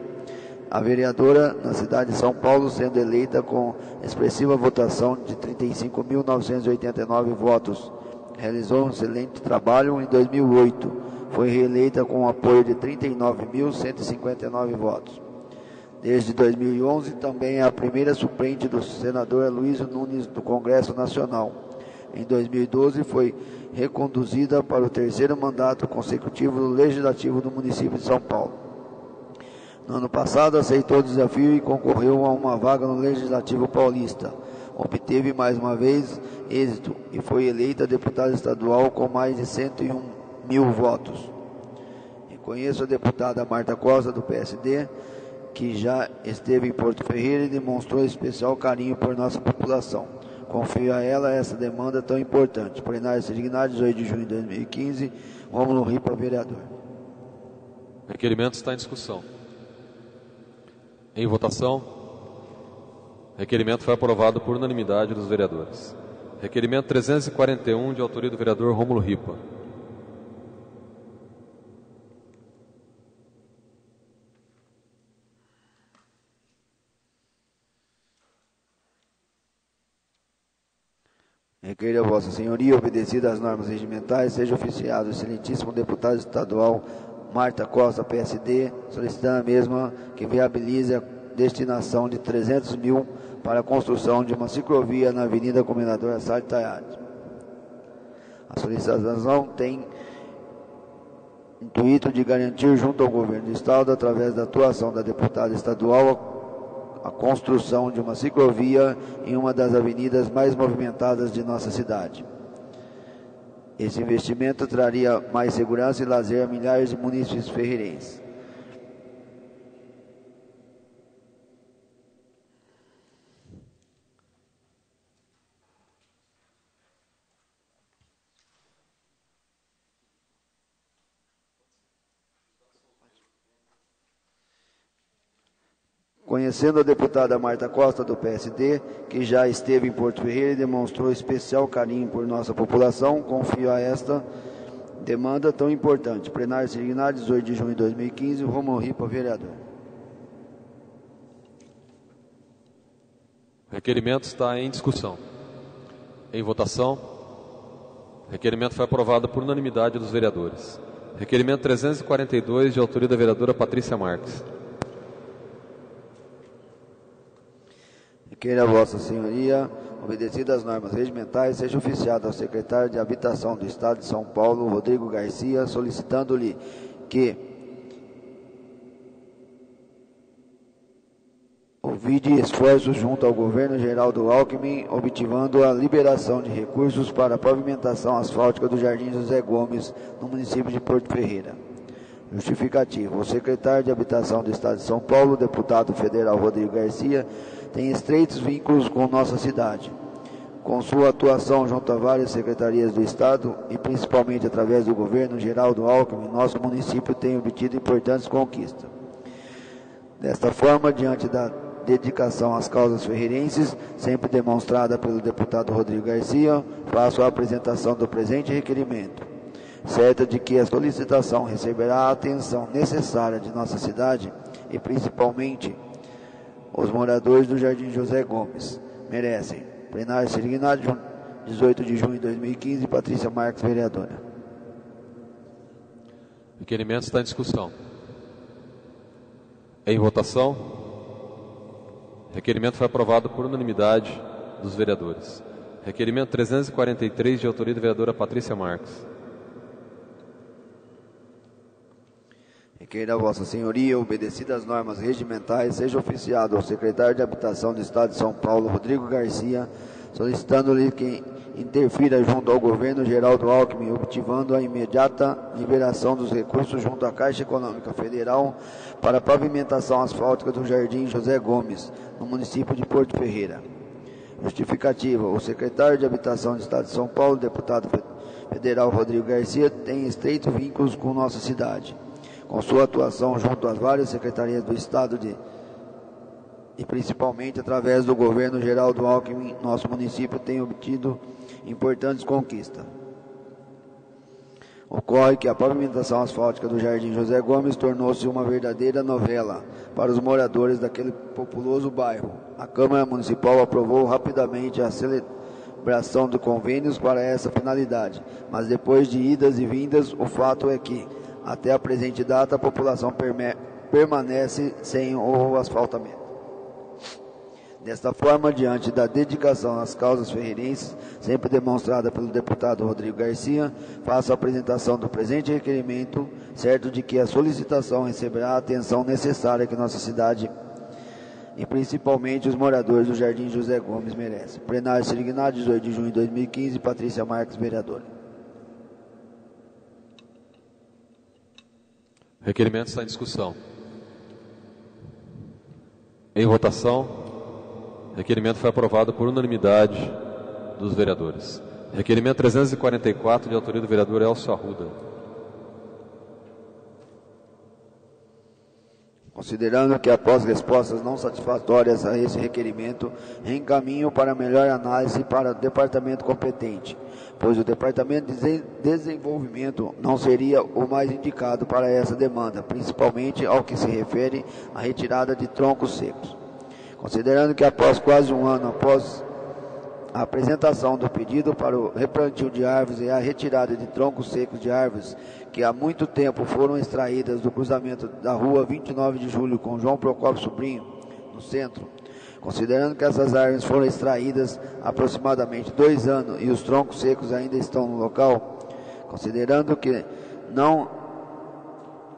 A vereadora na cidade de São Paulo, sendo eleita com expressiva votação de 35.989 votos. Realizou um excelente trabalho em 2008. Foi reeleita com o apoio de 39.159 votos. Desde 2011, também é a primeira suplente do senador Aloysio Nunes do Congresso Nacional. Em 2012, foi reconduzida para o terceiro mandato consecutivo do Legislativo do município de São Paulo. No ano passado, aceitou o desafio e concorreu a uma vaga no Legislativo Paulista. Obteve mais uma vez êxito e foi eleita deputada estadual com mais de 101 mil votos. Reconheço a deputada Marta Costa, do PSD, que já esteve em Porto Ferreira e demonstrou especial carinho por nossa população. Confio a ela essa demanda tão importante. Plenário Signário, 18 de junho de 2015, Rômulo Ripa, vereador. O requerimento está em discussão. Em votação. Requerimento foi aprovado por unanimidade dos vereadores. Requerimento 341, de autoria do vereador Rômulo Ripa. Requeira Vossa Senhoria, obedecidas às normas regimentais, seja oficiado o excelentíssimo deputado estadual Marta Costa, PSD, solicitando a mesma que viabilize a destinação de 300 mil para a construção de uma ciclovia na Avenida Comendador Assad Tayad. A solicitação tem intuito de garantir junto ao governo do Estado, através da atuação da deputada estadual, a construção de uma ciclovia em uma das avenidas mais movimentadas de nossa cidade. Esse investimento traria mais segurança e lazer a milhares de munícipes ferreirenses. Conhecendo a deputada Marta Costa, do PSD, que já esteve em Porto Ferreira e demonstrou especial carinho por nossa população, confio a esta demanda tão importante. Plenário Signário, 18 de junho de 2015, Rômulo Ripa, vereador. O requerimento está em discussão. Em votação. O requerimento foi aprovado por unanimidade dos vereadores. Requerimento 342, de autoria da vereadora Patrícia Marques. Requeira Vossa Senhoria, obedecidas às normas regimentais, seja oficiado ao secretário de Habitação do Estado de São Paulo, Rodrigo Garcia, solicitando-lhe que ouvide esforços junto ao governo Geraldo Alckmin, obtivando a liberação de recursos para a pavimentação asfáltica do Jardim José Gomes, no município de Porto Ferreira. Justificativo. O secretário de Habitação do Estado de São Paulo, deputado federal Rodrigo Garcia, tem estreitos vínculos com nossa cidade. Com sua atuação junto a várias secretarias do Estado e principalmente através do governo Geraldo Alckmin, nosso município tem obtido importantes conquistas. Desta forma, diante da dedicação às causas ferreirenses, sempre demonstrada pelo deputado Rodrigo Garcia, faço a apresentação do presente requerimento, certa de que a solicitação receberá a atenção necessária de nossa cidade e principalmente os moradores do Jardim José Gomes merecem. Plenário Signário, 18 de junho de 2015, Patrícia Marques, vereadora. O requerimento está em discussão. Em votação. Requerimento foi aprovado por unanimidade dos vereadores. Requerimento 343, de autoria da vereadora Patrícia Marques. Requeira Vossa Senhoria, obedecidas as normas regimentais, seja oficiado ao secretário de Habitação do Estado de São Paulo, Rodrigo Garcia, solicitando-lhe que interfira junto ao governo Geraldo Alckmin, obtivando a imediata liberação dos recursos junto à Caixa Econômica Federal para a pavimentação asfáltica do Jardim José Gomes, no município de Porto Ferreira. Justificativa: o secretário de Habitação do Estado de São Paulo, deputado federal Rodrigo Garcia, tem estreitos vínculos com nossa cidade. Com sua atuação junto às várias secretarias do Estado e principalmente através do governo Geraldo Alckmin, nosso município tem obtido importantes conquistas. Ocorre que a pavimentação asfáltica do Jardim José Gomes tornou-se uma verdadeira novela para os moradores daquele populoso bairro. A Câmara Municipal aprovou rapidamente a celebração de convênios para essa finalidade, mas depois de idas e vindas, o fato é que, até a presente data, a população permanece sem o asfaltamento. Desta forma, diante da dedicação às causas ferreirenses, sempre demonstrada pelo deputado Rodrigo Garcia, faço a apresentação do presente requerimento, certo de que a solicitação receberá a atenção necessária que nossa cidade e principalmente os moradores do Jardim José Gomes merecem. Plenário Sirignado, 18 de junho de 2015, Patrícia Marques, vereadora. O requerimento está em discussão. Em votação. O requerimento foi aprovado por unanimidade dos vereadores. Requerimento 344, de autoria do vereador Elcio Arruda. Considerando que após respostas não satisfatórias a esse requerimento, reencaminho para melhor análise para o departamento competente, pois o departamento de desenvolvimento não seria o mais indicado para essa demanda, principalmente ao que se refere à retirada de troncos secos. Considerando que após quase um ano após a apresentação do pedido para o replantio de árvores e a retirada de troncos secos de árvores que há muito tempo foram extraídas do cruzamento da rua 29 de julho com João Procópio Sobrinho, no centro, considerando que essas árvores foram extraídas há aproximadamente 2 anos e os troncos secos ainda estão no local, considerando que não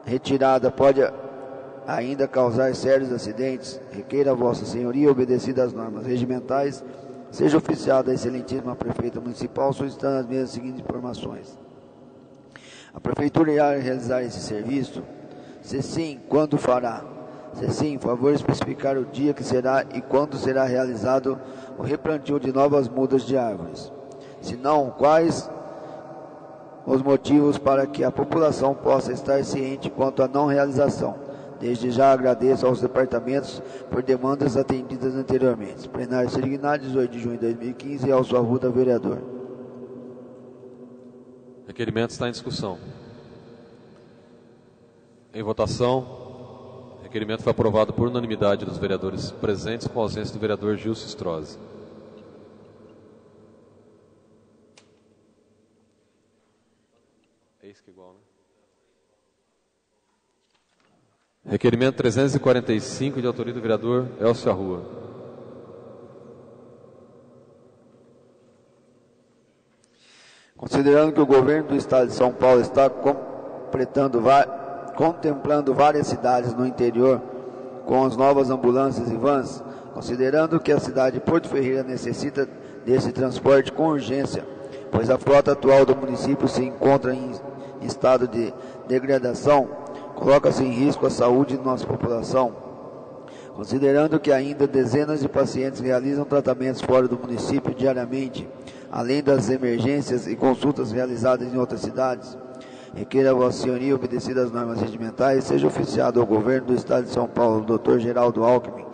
retirada pode ainda causar sérios acidentes, requeira a Vossa Senhoria, obedecidas as normas regimentais, seja oficiada a excelentíssima prefeita municipal solicitando as mesmas seguintes informações. A prefeitura irá realizar esse serviço? Se sim, quando fará? Se sim, favor especificar o dia que será e quando será realizado o replantio de novas mudas de árvores. Se não, quais os motivos para que a população possa estar ciente quanto à não realização? Desde já agradeço aos departamentos por demandas atendidas anteriormente. Plenário Sirignado, 18 de junho de 2015, Elcio Arruda, vereador. O requerimento está em discussão. Em votação, o requerimento foi aprovado por unanimidade dos vereadores presentes, com a ausência do vereador Gilson Strozzi. É isso que é igual, né? Requerimento 345, de autoria do vereador Elcio Arruda. Considerando que o governo do Estado de São Paulo está contemplando várias cidades no interior com as novas ambulâncias e vans, considerando que a cidade de Porto Ferreira necessita desse transporte com urgência, pois a frota atual do município se encontra em estado de degradação, coloca-se em risco a saúde de nossa população. Considerando que ainda dezenas de pacientes realizam tratamentos fora do município diariamente, além das emergências e consultas realizadas em outras cidades, requeira a Vossa Senhoria, obedecidas as normas regimentais, seja oficiado ao governo do Estado de São Paulo, Dr. Geraldo Alckmin,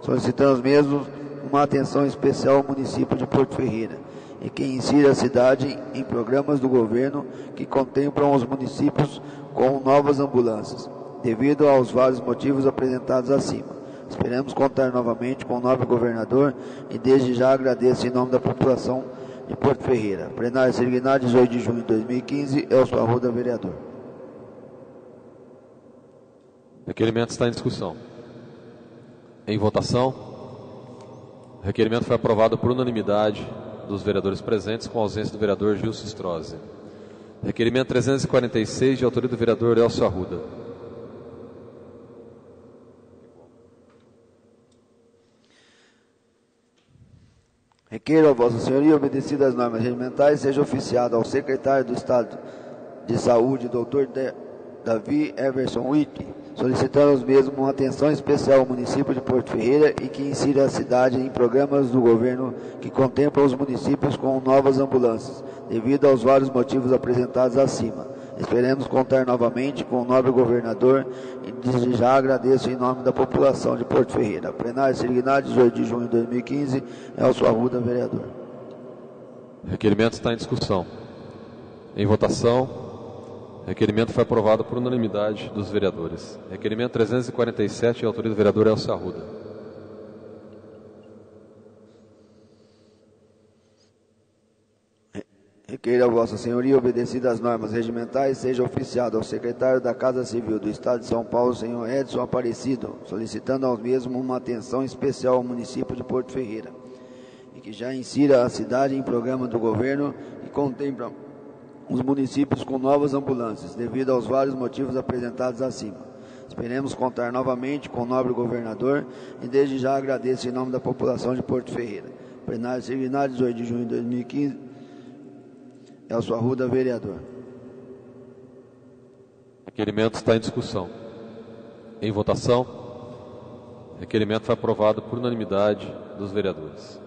solicitando os mesmos uma atenção especial ao município de Porto Ferreira, e que insira a cidade em programas do governo que contemplam os municípios com novas ambulâncias, devido aos vários motivos apresentados acima. Esperamos contar novamente com o nobre governador e desde já agradeço em nome da população de Porto Ferreira. Plenário Sirignado, 18 de junho de 2015, Elcio Arruda, vereador. O requerimento está em discussão. Em votação, O requerimento foi aprovado por unanimidade dos vereadores presentes, com ausência do vereador Gilson Strozzi. Requerimento 346, de autoria do vereador Elcio Arruda. Requeiro a Vossa Senhoria, obedecidas as normas regimentais, seja oficiado ao secretário do Estado de Saúde, Dr. Davi Everson Witt, solicitando aos mesmos uma atenção especial ao município de Porto Ferreira e que insira a cidade em programas do governo que contemplam os municípios com novas ambulâncias, devido aos vários motivos apresentados acima. Esperemos contar novamente com o nobre governador e desde já agradeço em nome da população de Porto Ferreira. Plenário Sirignado, 18 de junho de 2015, Elcio Arruda, vereador. O requerimento está em discussão. Em votação. Requerimento foi aprovado por unanimidade dos vereadores. Requerimento 347, de autoria do vereador Elcio Arruda. Requeiro a Vossa Senhoria, obedecidas as normas regimentais, seja oficiado ao secretário da Casa Civil do Estado de São Paulo, senhor Edson Aparecido, solicitando ao mesmo uma atenção especial ao município de Porto Ferreira, e que já insira a cidade em programa do governo e contempla os municípios com novas ambulâncias, devido aos vários motivos apresentados acima. Esperemos contar novamente com o nobre governador e desde já agradeço em nome da população de Porto Ferreira. Plenário Sirignado, 18 de junho de 2015, Elcio Arruda, vereador. Requerimento está em discussão. Em votação. Requerimento foi aprovado por unanimidade dos vereadores.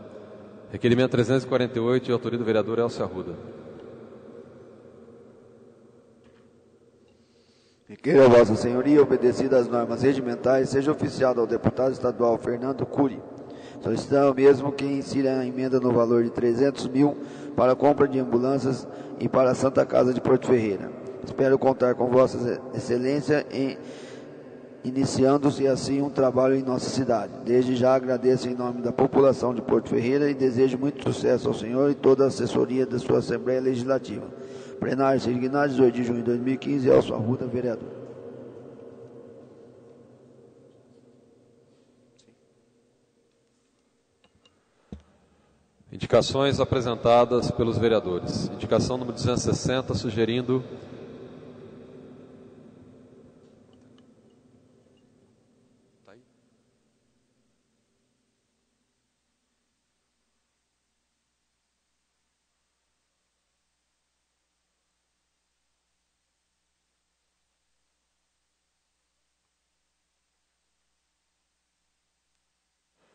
Requerimento 348, de autoria do vereador Elcio Arruda. Requeiro a Vossa Senhoria, obedecidas as normas regimentais, seja oficiado ao deputado estadual Fernando Cury, solicitando mesmo que insira a emenda no valor de 300 mil para a compra de ambulâncias e para a Santa Casa de Porto Ferreira. Espero contar com Vossa Excelência iniciando-se assim um trabalho em nossa cidade. Desde já agradeço em nome da população de Porto Ferreira e desejo muito sucesso ao senhor e toda a assessoria da sua Assembleia Legislativa. Plenário Sirignado, 18 de junho de 2015, Elcio Arruda, vereador. Indicações apresentadas pelos vereadores. Indicação número 260, sugerindo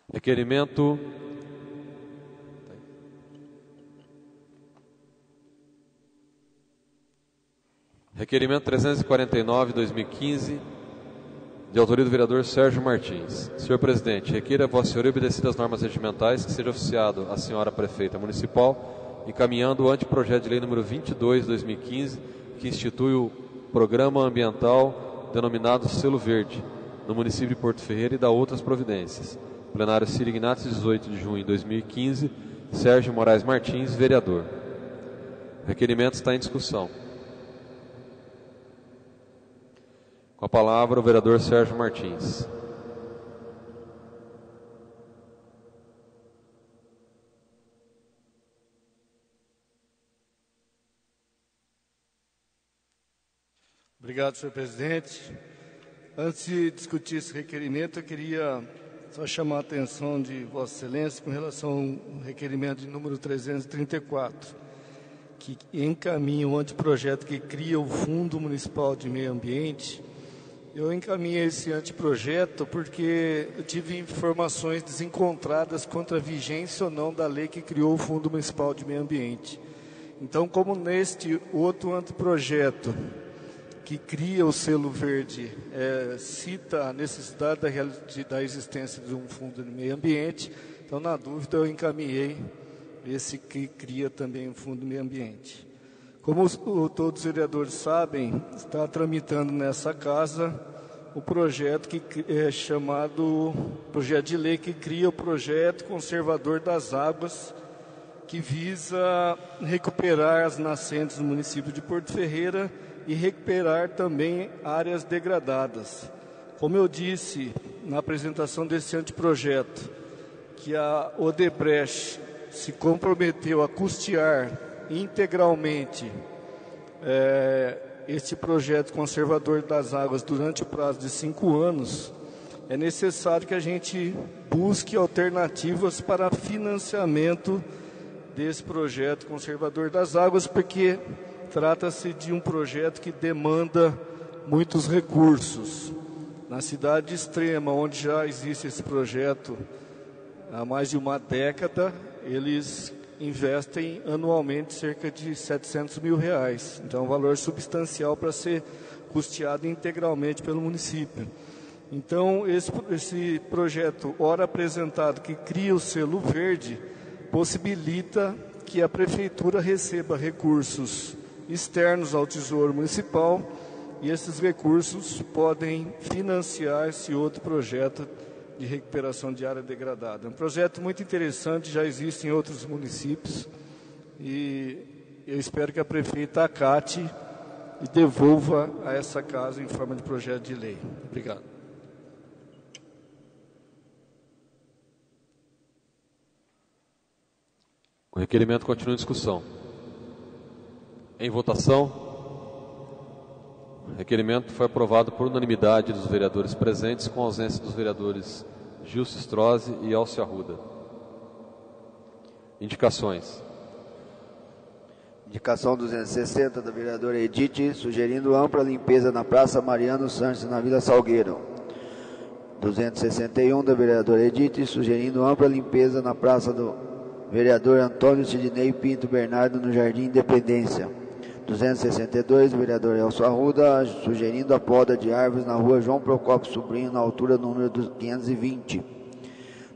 requerimento Requerimento 349, 2015, de autoria do vereador Sérgio Martins. Senhor presidente, requeira a Vossa Senhoria, obedecidas as normas regimentais, que seja oficiado à senhora prefeita municipal, encaminhando o anteprojeto de lei número 22, 2015, que institui o programa ambiental denominado Selo Verde, no município de Porto Ferreira e dá outras providências. Plenário Sirignado, 18 de junho de 2015, Sérgio Moraes Martins, vereador. O requerimento está em discussão. Com a palavra, o vereador Sérgio Martins. Obrigado, senhor presidente. Antes de discutir esse requerimento, eu queria só chamar a atenção de Vossa Excelência com relação ao requerimento de número 334, que encaminha um anteprojeto que cria o Fundo Municipal de Meio Ambiente. Eu encaminhei esse anteprojeto porque eu tive informações desencontradas contra a vigência ou não da lei que criou o Fundo Municipal de Meio Ambiente. Então, como neste outro anteprojeto que cria o selo verde cita a necessidade da existência de um fundo de meio ambiente, então, na dúvida, eu encaminhei esse que cria também o fundo de meio ambiente. Como todos os vereadores sabem, está tramitando nessa casa o projeto que é chamado projeto de lei que cria o projeto conservador das águas, que visa recuperar as nascentes do município de Porto Ferreira e recuperar também áreas degradadas. Como eu disse na apresentação desse anteprojeto, que a Odebrecht se comprometeu a custear integralmente este projeto conservador das águas durante o prazo de 5 anos, é necessário que a gente busque alternativas para financiamento desse projeto conservador das águas, porque trata-se de um projeto que demanda muitos recursos. Na cidade de Extrema, onde já existe esse projeto há mais de uma década, eles investem anualmente cerca de R$700 mil. Então, é um valor substancial para ser custeado integralmente pelo município. Então, esse projeto, ora apresentado, que cria o selo verde, possibilita que a Prefeitura receba recursos externos ao Tesouro Municipal, e esses recursos podem financiar esse outro projeto de recuperação de área degradada. É um projeto muito interessante, já existe em outros municípios, e eu espero que a prefeita acate e devolva a essa casa em forma de projeto de lei. Obrigado. O requerimento continua em discussão. Em votação, o requerimento foi aprovado por unanimidade dos vereadores presentes, com ausência dos vereadores Gilson Strozzi e Alcio Arruda. Indicações. Indicação 260 da vereadora Edith, sugerindo ampla limpeza na Praça Mariano Santos, na Vila Salgueiro. 261 da vereadora Edith, sugerindo ampla limpeza na Praça do vereador Antônio Sidney Pinto Bernardo, no Jardim Independência. 262 do vereador Elcio Arruda, sugerindo a poda de árvores na rua João Procópio Sobrinho, na altura número 520.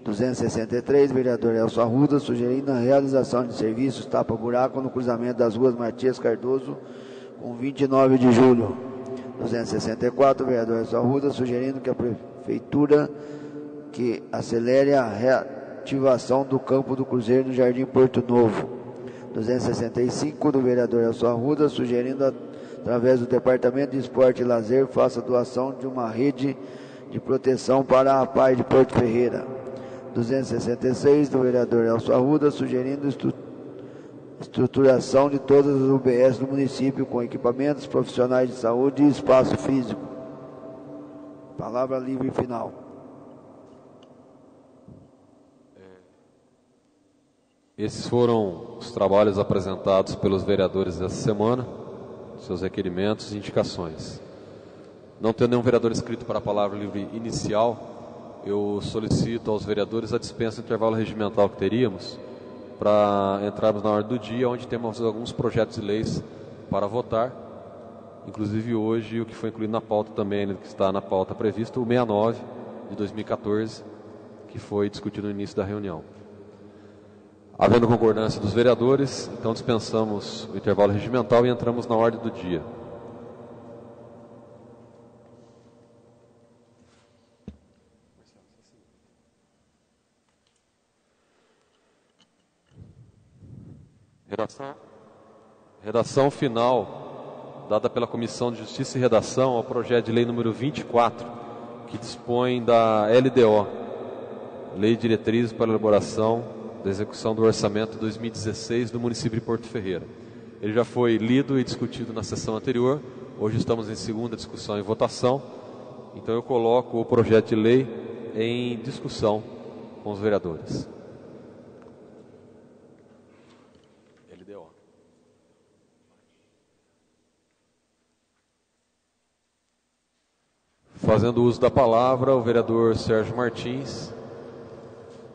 263 do vereador Elcio Arruda, sugerindo a realização de serviços tapa-buraco no cruzamento das ruas Matias Cardoso com 29 de julho. 264 do vereador Elcio Arruda, sugerindo que a Prefeitura que acelere a reativação do campo do Cruzeiro no Jardim Porto Novo. 265 do vereador Elcio Arruda, sugerindo, através do Departamento de Esporte e Lazer, faça doação de uma rede de proteção para a PAI de Porto Ferreira. 266 do vereador Elcio Arruda, sugerindo estruturação de todas as UBS do município com equipamentos profissionais de saúde e espaço físico. Palavra livre final. Esses foram os trabalhos apresentados pelos vereadores dessa semana, seus requerimentos e indicações. Não tendo nenhum vereador inscrito para a palavra livre inicial, eu solicito aos vereadores a dispensa do intervalo regimental que teríamos para entrarmos na ordem do dia, onde temos alguns projetos de leis para votar, inclusive hoje o que foi incluído na pauta também, que está na pauta prevista, o 69 de 2014, que foi discutido no início da reunião. Havendo concordância dos vereadores, então dispensamos o intervalo regimental e entramos na ordem do dia. Redação final dada pela Comissão de Justiça e Redação ao projeto de lei número 24, que dispõe da LDO, Lei de Diretrizes para a Elaboração da Execução do Orçamento 2016 do município de Porto Ferreira. Ele já foi lido e discutido na sessão anterior, hoje estamos em segunda discussão e votação, então eu coloco o projeto de lei em discussão com os vereadores. LDO. Fazendo uso da palavra, o vereador Sérgio Martins.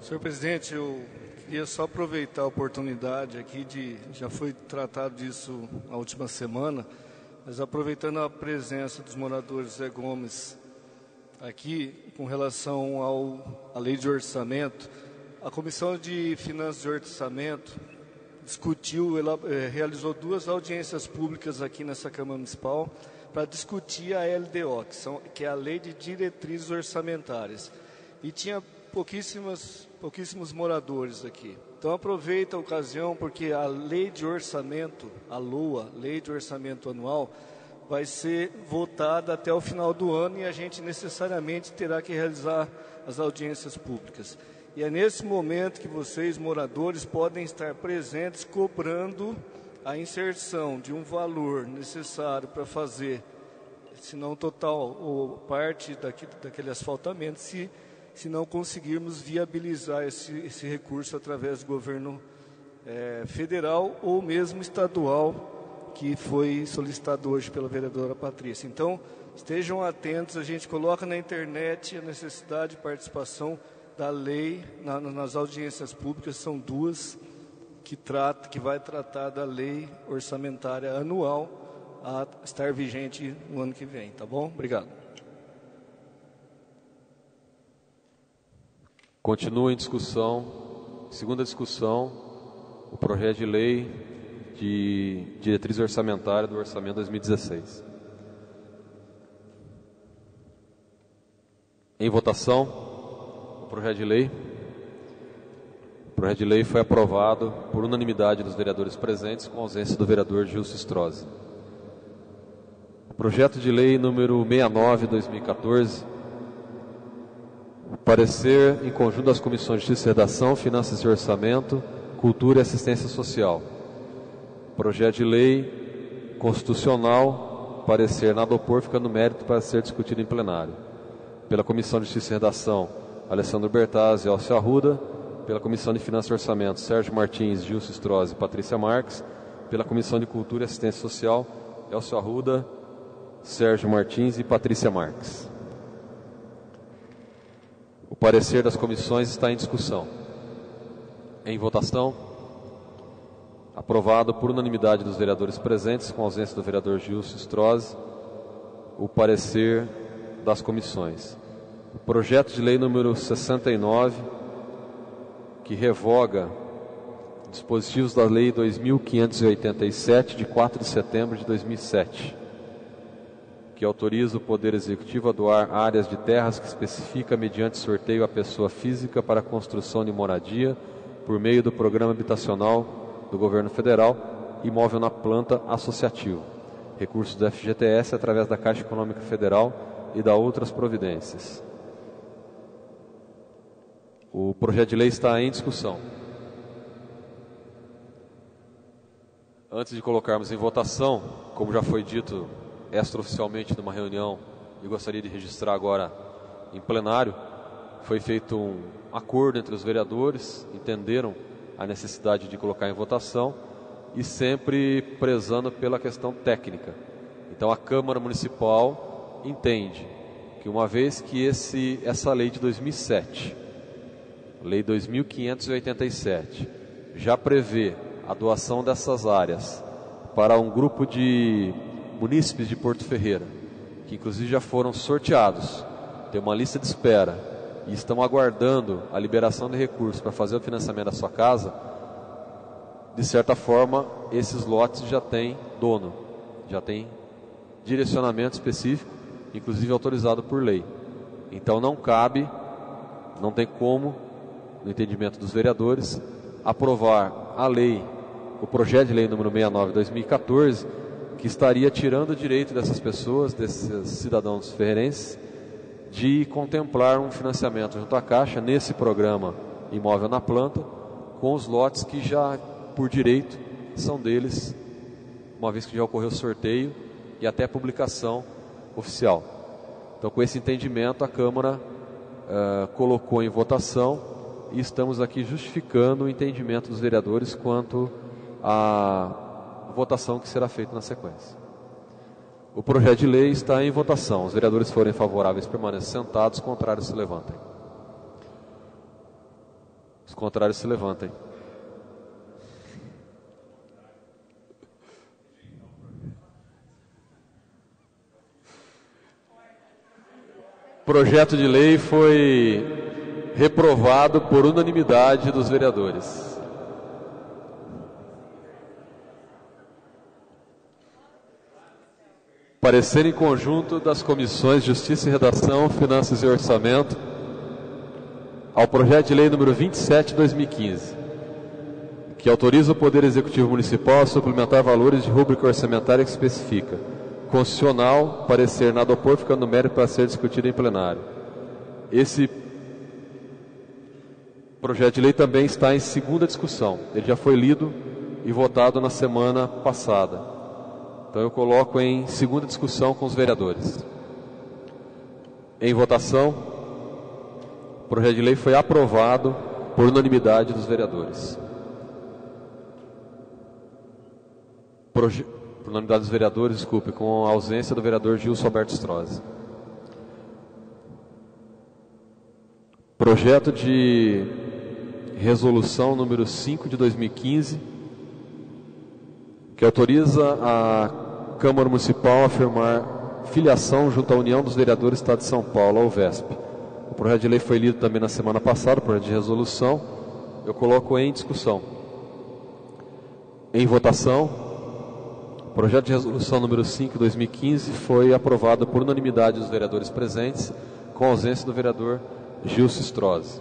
Senhor presidente, eu queria só aproveitar a oportunidade aqui já foi tratado disso na última semana, mas aproveitando a presença dos moradores Zé Gomes aqui, com relação à lei de orçamento, a Comissão de Finanças e Orçamento realizou 2 audiências públicas aqui nessa Câmara Municipal para discutir a LDO, que é a Lei de Diretrizes Orçamentárias. E tinha pouquíssimos moradores aqui. Então aproveita a ocasião, porque a lei de orçamento, a LOA, Lei de Orçamento Anual, vai ser votada até o final do ano e a gente necessariamente terá que realizar as audiências públicas. E é nesse momento que vocês, moradores, podem estar presentes cobrando a inserção de um valor necessário para fazer, se não total ou parte daquele asfaltamento, se não conseguirmos viabilizar esse recurso através do governo federal ou mesmo estadual, que foi solicitado hoje pela vereadora Patrícia. Então, estejam atentos, a gente coloca na internet a necessidade de participação da lei nas audiências públicas, são duas, que vai tratar da lei orçamentária anual a estar vigente no ano que vem, tá bom? Obrigado. Continua em discussão, segunda discussão, o projeto de lei de diretriz orçamentária do orçamento 2016. Em votação, o projeto de lei. O projeto de lei foi aprovado por unanimidade dos vereadores presentes, com ausência do vereador Gilson Strozzi. O projeto de lei número 69/2014, parecer em conjunto das comissões de Justiça e Redação, Finanças e Orçamento, Cultura e Assistência Social. Projeto de lei constitucional, parecer nada opor, fica no mérito para ser discutido em plenário. Pela Comissão de Justiça e Redação, Alessandro Bertazzi e Elcio Arruda. Pela Comissão de Finanças e Orçamento, Sérgio Martins, Gilson Strozzi e Patrícia Marques. Pela Comissão de Cultura e Assistência Social, Elcio Arruda, Sérgio Martins e Patrícia Marques. O parecer das comissões está em discussão. Em votação, aprovado por unanimidade dos vereadores presentes, com ausência do vereador Gilson Strozzi, o parecer das comissões. O projeto de lei número 69, que revoga dispositivos da Lei 2.587, de 4 de setembro de 2007, que autoriza o Poder Executivo a doar áreas de terras que especifica mediante sorteio a pessoa física para a construção de moradia por meio do Programa Habitacional do Governo Federal, imóvel na planta associativo, recursos do FGTS através da Caixa Econômica Federal e da outras providências. O projeto de lei está em discussão. Antes de colocarmos em votação, como já foi dito extraoficialmente numa reunião, e gostaria de registrar agora em plenário, foi feito um acordo entre os vereadores, entenderam a necessidade de colocar em votação e sempre prezando pela questão técnica. Então a Câmara Municipal entende que uma vez que essa lei de 2007, Lei 2.587, já prevê a doação dessas áreas para um grupo de munícipes de Porto Ferreira, que inclusive já foram sorteados, tem uma lista de espera e estão aguardando a liberação de recursos para fazer o financiamento da sua casa, de certa forma, esses lotes já têm dono, já tem direcionamento específico, inclusive autorizado por lei. Então não cabe, não tem como, no entendimento dos vereadores, aprovar a lei, o projeto de lei número 69/2014, que estaria tirando o direito dessas pessoas, desses cidadãos ferreirenses, de contemplar um financiamento junto à Caixa nesse programa Imóvel na Planta, com os lotes que já, por direito, são deles, uma vez que já ocorreu sorteio e até publicação oficial. Então, com esse entendimento, a Câmara colocou em votação e estamos aqui justificando o entendimento dos vereadores quanto à votação que será feita na sequência. O projeto de lei está em votação. Os vereadores forem favoráveis permaneçam sentados, os contrários se levantem. Os contrários se levantem. O projeto de lei foi reprovado por unanimidade dos vereadores. Parecer em conjunto das comissões de Justiça e Redação, Finanças e Orçamento ao projeto de lei número 27/2015, que autoriza o Poder Executivo Municipal a suplementar valores de rúbrica orçamentária que especifica. Constitucional, parecer nada opor, ficando no mérito para ser discutido em plenário. projeto de lei também está em segunda discussão. Ele já foi lido e votado na semana passada. Então eu coloco em segunda discussão com os vereadores. Em votação, o projeto de lei foi aprovado por unanimidade dos vereadores. Por unanimidade dos vereadores, desculpe, com a ausência do vereador Gilson Alberto Strozzi. Projeto de resolução número 5 de 2015, que autoriza a Câmara Municipal a afirmar filiação junto à União dos Vereadores do Estado de São Paulo, a UVESP. O projeto de lei foi lido também na semana passada, o projeto de resolução. Eu coloco em discussão. Em votação, o projeto de resolução número 5 de 2015 foi aprovado por unanimidade dos vereadores presentes, com a ausência do vereador Gilson Strozzi.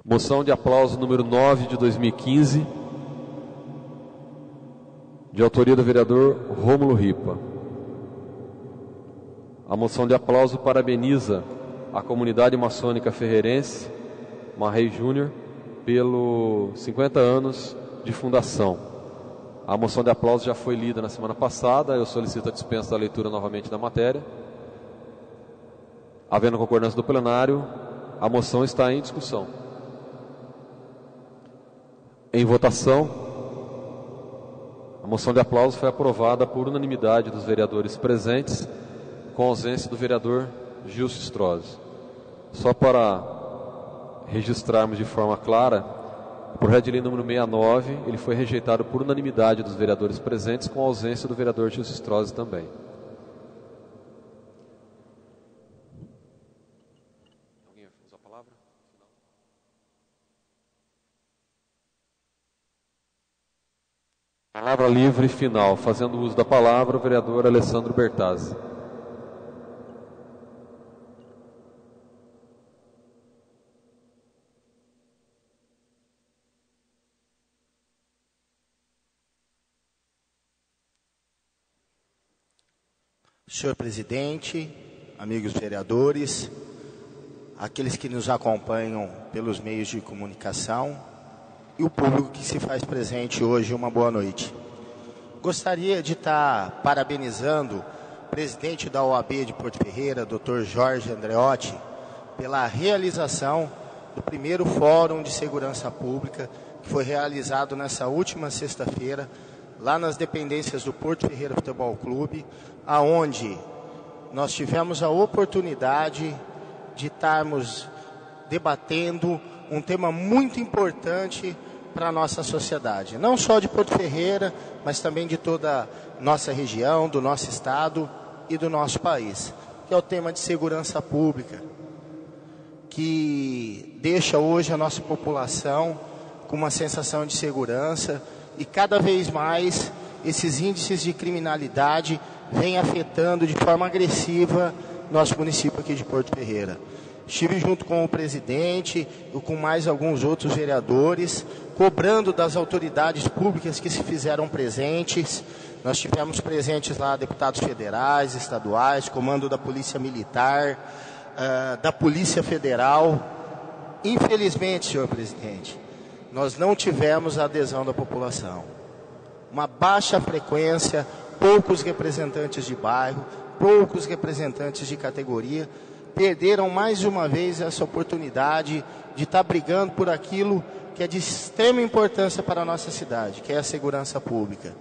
Moção de aplauso número 9 de 2015, de autoria do vereador Rômulo Ripa. A moção de aplauso parabeniza a comunidade maçônica ferreirense, Marrei Júnior, pelos 50 anos de fundação. A moção de aplauso já foi lida na semana passada, eu solicito a dispensa da leitura novamente da matéria. Havendo concordância do plenário, a moção está em discussão. Em votação, a moção de aplauso foi aprovada por unanimidade dos vereadores presentes, com a ausência do vereador Gilson Strozzi. Só para registrarmos de forma clara, o projeto de lei número 69, ele foi rejeitado por unanimidade dos vereadores presentes, com a ausência do vereador Gilson Strozzi também. Alguém usa a palavra? Palavra livre final. Fazendo uso da palavra, o vereador Alessandro Bertazzi. Senhor presidente, amigos vereadores, aqueles que nos acompanham pelos meios de comunicação e o público que se faz presente hoje, uma boa noite. Gostaria de estar parabenizando o presidente da OAB de Porto Ferreira, Dr. Jorge Andreotti, pela realização do primeiro Fórum de Segurança Pública, que foi realizado nessa última sexta-feira, lá nas dependências do Porto Ferreira Futebol Clube, aonde nós tivemos a oportunidade de estarmos debatendo um tema muito importante para a nossa sociedade, não só de Porto Ferreira, mas também de toda a nossa região, do nosso estado e do nosso país, que é o tema de segurança pública, que deixa hoje a nossa população com uma sensação de segurança, e cada vez mais esses índices de criminalidade vêm afetando de forma agressiva nosso município aqui de Porto Ferreira. Estive junto com o presidente e com mais alguns outros vereadores, cobrando das autoridades públicas que se fizeram presentes. Nós tivemos presentes lá deputados federais, estaduais, comando da Polícia Militar, da Polícia Federal. Infelizmente, senhor presidente, nós não tivemos a adesão da população. Uma baixa frequência, poucos representantes de bairro, poucos representantes de categoria, perderam mais uma vez essa oportunidade de estar brigando por aquilo que é de extrema importância para a nossa cidade, que é a segurança pública.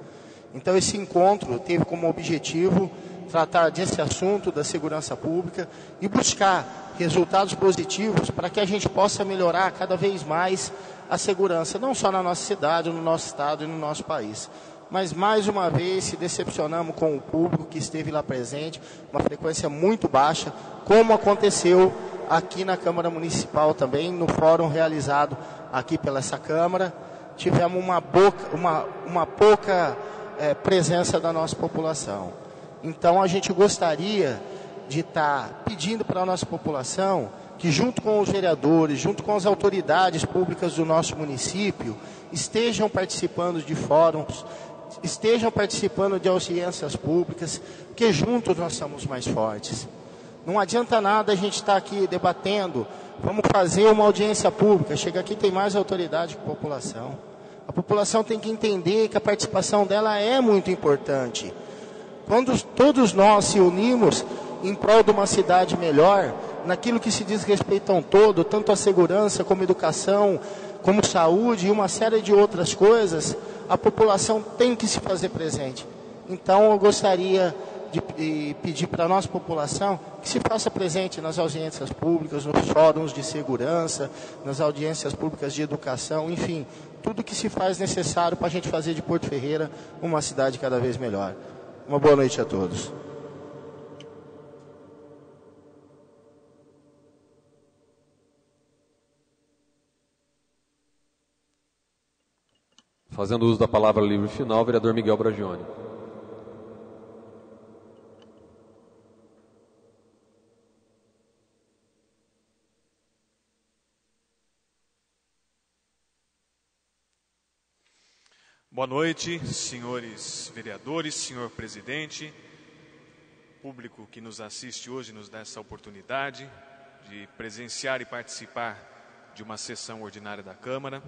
Então esse encontro teve como objetivo tratar desse assunto da segurança pública e buscar resultados positivos para que a gente possa melhorar cada vez mais a segurança, não só na nossa cidade, no nosso estado e no nosso país. Mas mais uma vez se decepcionamos com o público que esteve lá presente, uma frequência muito baixa, como aconteceu aqui na Câmara Municipal também, no fórum realizado aqui pela essa Câmara. Tivemos uma pouca presença da nossa população. Então a gente gostaria de estar pedindo para a nossa população que junto com os vereadores, junto com as autoridades públicas do nosso município, estejam participando de fóruns, estejam participando de audiências públicas, porque juntos nós somos mais fortes. Não adianta nada a gente estar aqui debatendo, vamos fazer uma audiência pública, chega aqui tem mais autoridade que a população. A população tem que entender que a participação dela é muito importante. Quando todos nós se unimos em prol de uma cidade melhor, naquilo que se diz respeito a um todo, tanto a segurança como a educação, como saúde e uma série de outras coisas, a população tem que se fazer presente. Então eu gostaria de pedir para a nossa população que se faça presente nas audiências públicas, nos fóruns de segurança, nas audiências públicas de educação, enfim, tudo que se faz necessário para a gente fazer de Porto Ferreira uma cidade cada vez melhor. Uma boa noite a todos. Fazendo uso da palavra livre final, vereador Miguel Bragione. Boa noite, senhores vereadores, senhor presidente, público que nos assiste hoje nos dá essa oportunidade de presenciar e participar de uma sessão ordinária da Câmara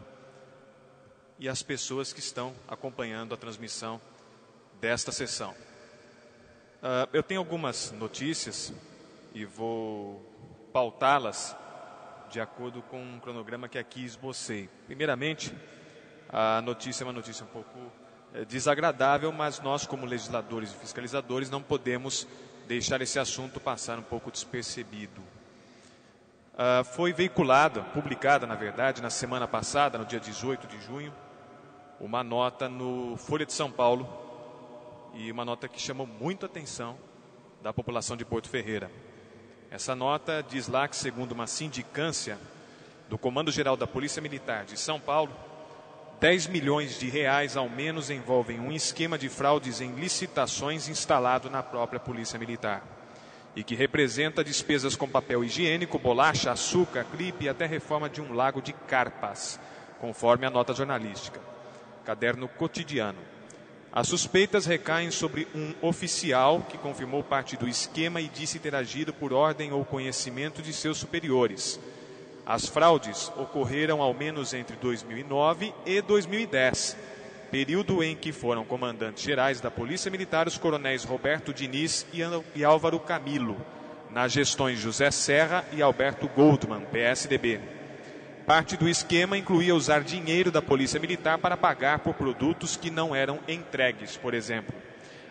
e as pessoas que estão acompanhando a transmissão desta sessão. Eu tenho algumas notícias e vou pautá-las de acordo com um cronograma que aqui esbocei. Primeiramente, a notícia é uma notícia um pouco desagradável, mas nós, como legisladores e fiscalizadores, não podemos deixar esse assunto passar um pouco despercebido. Foi publicada, na verdade, na semana passada, no dia 18 de junho, uma nota no Folha de São Paulo, e uma nota que chamou muito a atenção da população de Porto Ferreira. Essa nota diz lá que, segundo uma sindicância do Comando Geral da Polícia Militar de São Paulo, 10 milhões de reais ao menos envolvem um esquema de fraudes em licitações instalado na própria Polícia Militar e que representa despesas com papel higiênico, bolacha, açúcar, clipe e até reforma de um lago de carpas, conforme a nota jornalística. Caderno Cotidiano. As suspeitas recaem sobre um oficial que confirmou parte do esquema e disse ter agido por ordem ou conhecimento de seus superiores. As fraudes ocorreram ao menos entre 2009 e 2010, período em que foram comandantes gerais da Polícia Militar os coronéis Roberto Diniz e Álvaro Camilo, nas gestões José Serra e Alberto Goldman, PSDB. Parte do esquema incluía usar dinheiro da Polícia Militar para pagar por produtos que não eram entregues, por exemplo.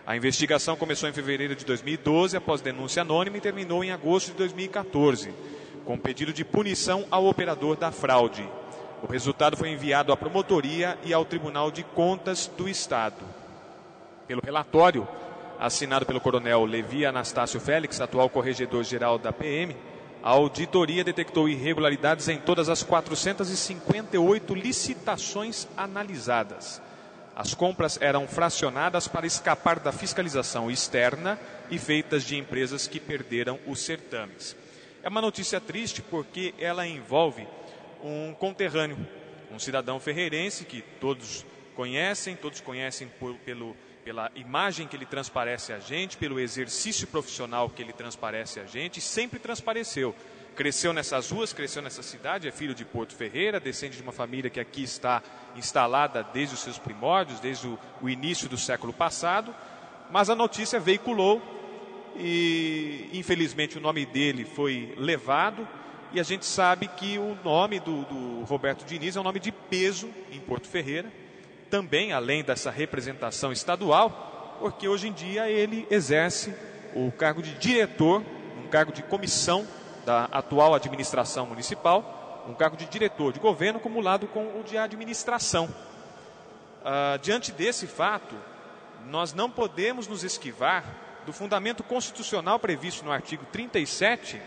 A investigação começou em fevereiro de 2012, após denúncia anônima, e terminou em agosto de 2014, com pedido de punição ao operador da fraude. O resultado foi enviado à promotoria e ao Tribunal de Contas do Estado. Pelo relatório, assinado pelo coronel Levi Anastácio Félix, atual corregedor-geral da PM, a auditoria detectou irregularidades em todas as 458 licitações analisadas. As compras eram fracionadas para escapar da fiscalização externa e feitas de empresas que perderam os certames. É uma notícia triste porque ela envolve um conterrâneo, um cidadão ferreirense que todos conhecem pela imagem que ele transparece a gente, pelo exercício profissional que ele transparece a gente, e sempre transpareceu. Cresceu nessas ruas, cresceu nessa cidade, é filho de Porto Ferreira, descende de uma família que aqui está instalada desde os seus primórdios, desde o início do século passado, mas a notícia veiculou e, infelizmente, o nome dele foi levado, e a gente sabe que o nome do Roberto Diniz é um nome de peso em Porto Ferreira, também além dessa representação estadual, porque hoje em dia ele exerce o cargo de diretor, um cargo de comissão da atual administração municipal, um cargo de diretor de governo acumulado com o de administração. Diante desse fato, nós não podemos nos esquivar do fundamento constitucional previsto no artigo 37,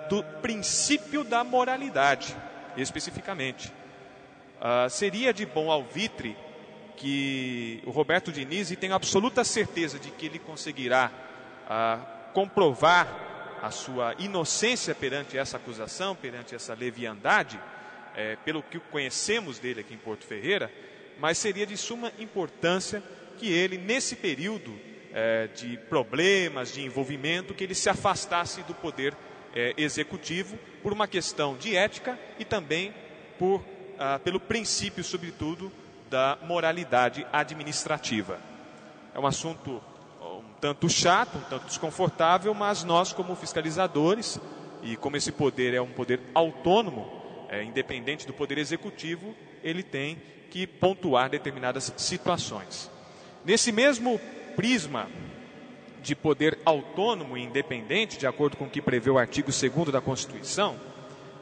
do princípio da moralidade, especificamente. Seria de bom alvitre que o Roberto Diniz, e tenho absoluta certeza de que ele conseguirá comprovar a sua inocência perante essa acusação, perante essa leviandade, pelo que conhecemos dele aqui em Porto Ferreira, mas seria de suma importância que ele, nesse período, de problemas, de envolvimento, que ele se afastasse do poder executivo por uma questão de ética e também pelo princípio, sobretudo, da moralidade administrativa. É um assunto um tanto chato, um tanto desconfortável, mas nós, como fiscalizadores, e como esse poder é um poder autônomo, independente do poder executivo, ele tem que pontuar determinadas situações. Nesse mesmo prisma de poder autônomo e independente, de acordo com o que prevê o artigo 2º da Constituição,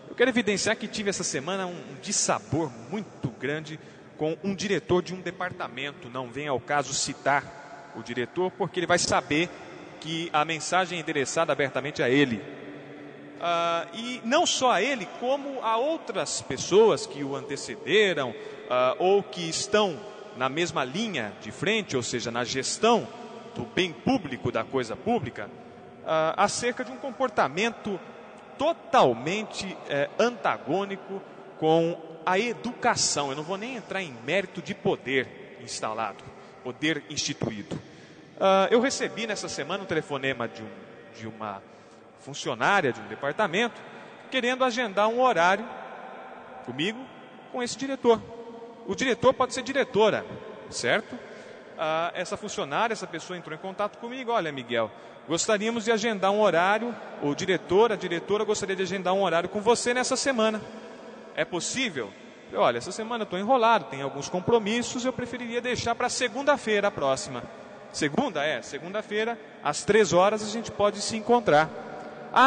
eu quero evidenciar que tive essa semana um dissabor muito grande com um diretor de um departamento. Não vem ao caso citar o diretor, porque ele vai saber que a mensagem é endereçada abertamente a ele. E não só a ele, como a outras pessoas que o antecederam ou que estão na mesma linha de frente, ou seja, na gestão do bem público, da coisa pública, acerca de um comportamento totalmente antagônico com a educação. Eu não vou nem entrar em mérito de poder instalado, poder instituído. Eu recebi nessa semana um telefonema de uma funcionária de um departamento querendo agendar um horário comigo, com esse diretor. O diretor pode ser diretora, certo? Essa funcionária, essa pessoa entrou em contato comigo. Olha, Miguel, gostaríamos de agendar um horário, o diretor, a diretora gostaria de agendar um horário com você nessa semana. É possível? Olha, essa semana eu estou enrolado, tenho alguns compromissos, eu preferiria deixar para segunda-feira a próxima. Segunda-feira, às 3 horas a gente pode se encontrar.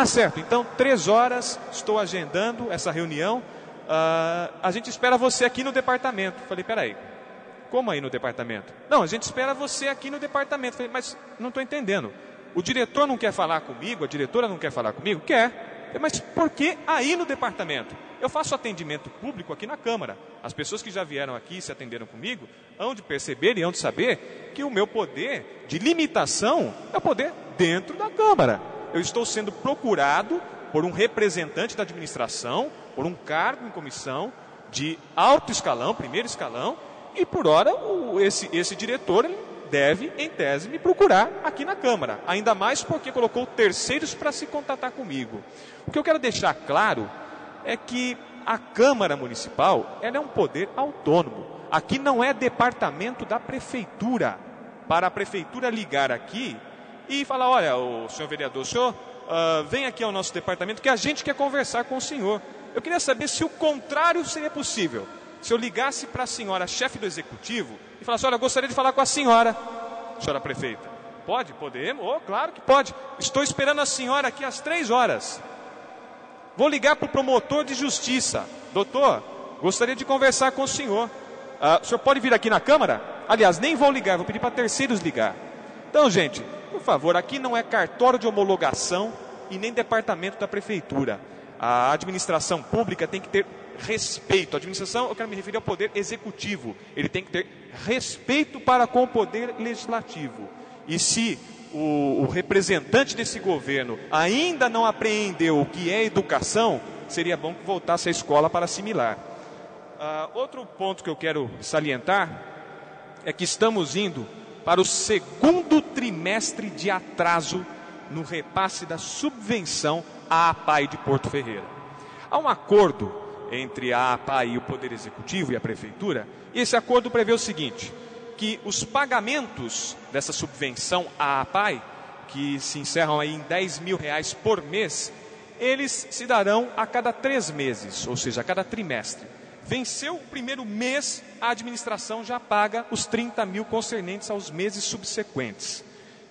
Certo, então 3 horas, estou agendando essa reunião, a gente espera você aqui no departamento. Falei, peraí, como aí no departamento? Não, a gente espera você aqui no departamento. Falei, mas não estou entendendo. O diretor não quer falar comigo, a diretora não quer falar comigo? Quer. Mas por que aí no departamento? Eu faço atendimento público aqui na Câmara. As pessoas que já vieram aqui e se atenderam comigo hão de perceber e hão de saber que o meu poder de limitação é o poder dentro da Câmara. Eu estou sendo procurado por um representante da administração, por um cargo em comissão de alto escalão, primeiro escalão, e por hora esse diretor ele deve, em tese, me procurar aqui na Câmara. Ainda mais porque colocou terceiros para se contatar comigo. O que eu quero deixar claro é que a Câmara Municipal ela é um poder autônomo. Aqui não é departamento da Prefeitura. Para a Prefeitura ligar aqui e falar, olha, o senhor vereador, o senhor vem aqui ao nosso departamento que a gente quer conversar com o senhor. Eu queria saber se o contrário seria possível. Se eu ligasse para a senhora chefe do executivo e falasse, olha, eu gostaria de falar com a senhora prefeita. Pode? Podemos? Claro que pode. Estou esperando a senhora aqui às 3 horas. Vou ligar para o promotor de justiça. Doutor, gostaria de conversar com o senhor. O senhor pode vir aqui na Câmara? Aliás, nem vou ligar, vou pedir para terceiros ligar. Então, gente, por favor, aqui não é cartório de homologação e nem departamento da Prefeitura. A administração pública tem que ter respeito. A administração, eu quero me referir ao poder executivo. Ele tem que ter respeito para com o poder legislativo. E se o representante desse governo ainda não apreendeu o que é educação, seria bom que voltasse à escola para assimilar. Outro ponto que eu quero salientar é que estamos indo para o 2º trimestre de atraso no repasse da subvenção à APAI de Porto Ferreira. Há um acordo entre a APAI e o Poder Executivo e a Prefeitura, e esse acordo prevê o seguinte, que os pagamentos dessa subvenção à APAI, que se encerram aí em R$10 mil por mês, eles se darão a cada 3 meses, ou seja, a cada trimestre. Venceu o primeiro mês, a administração já paga os 30 mil concernentes aos meses subsequentes.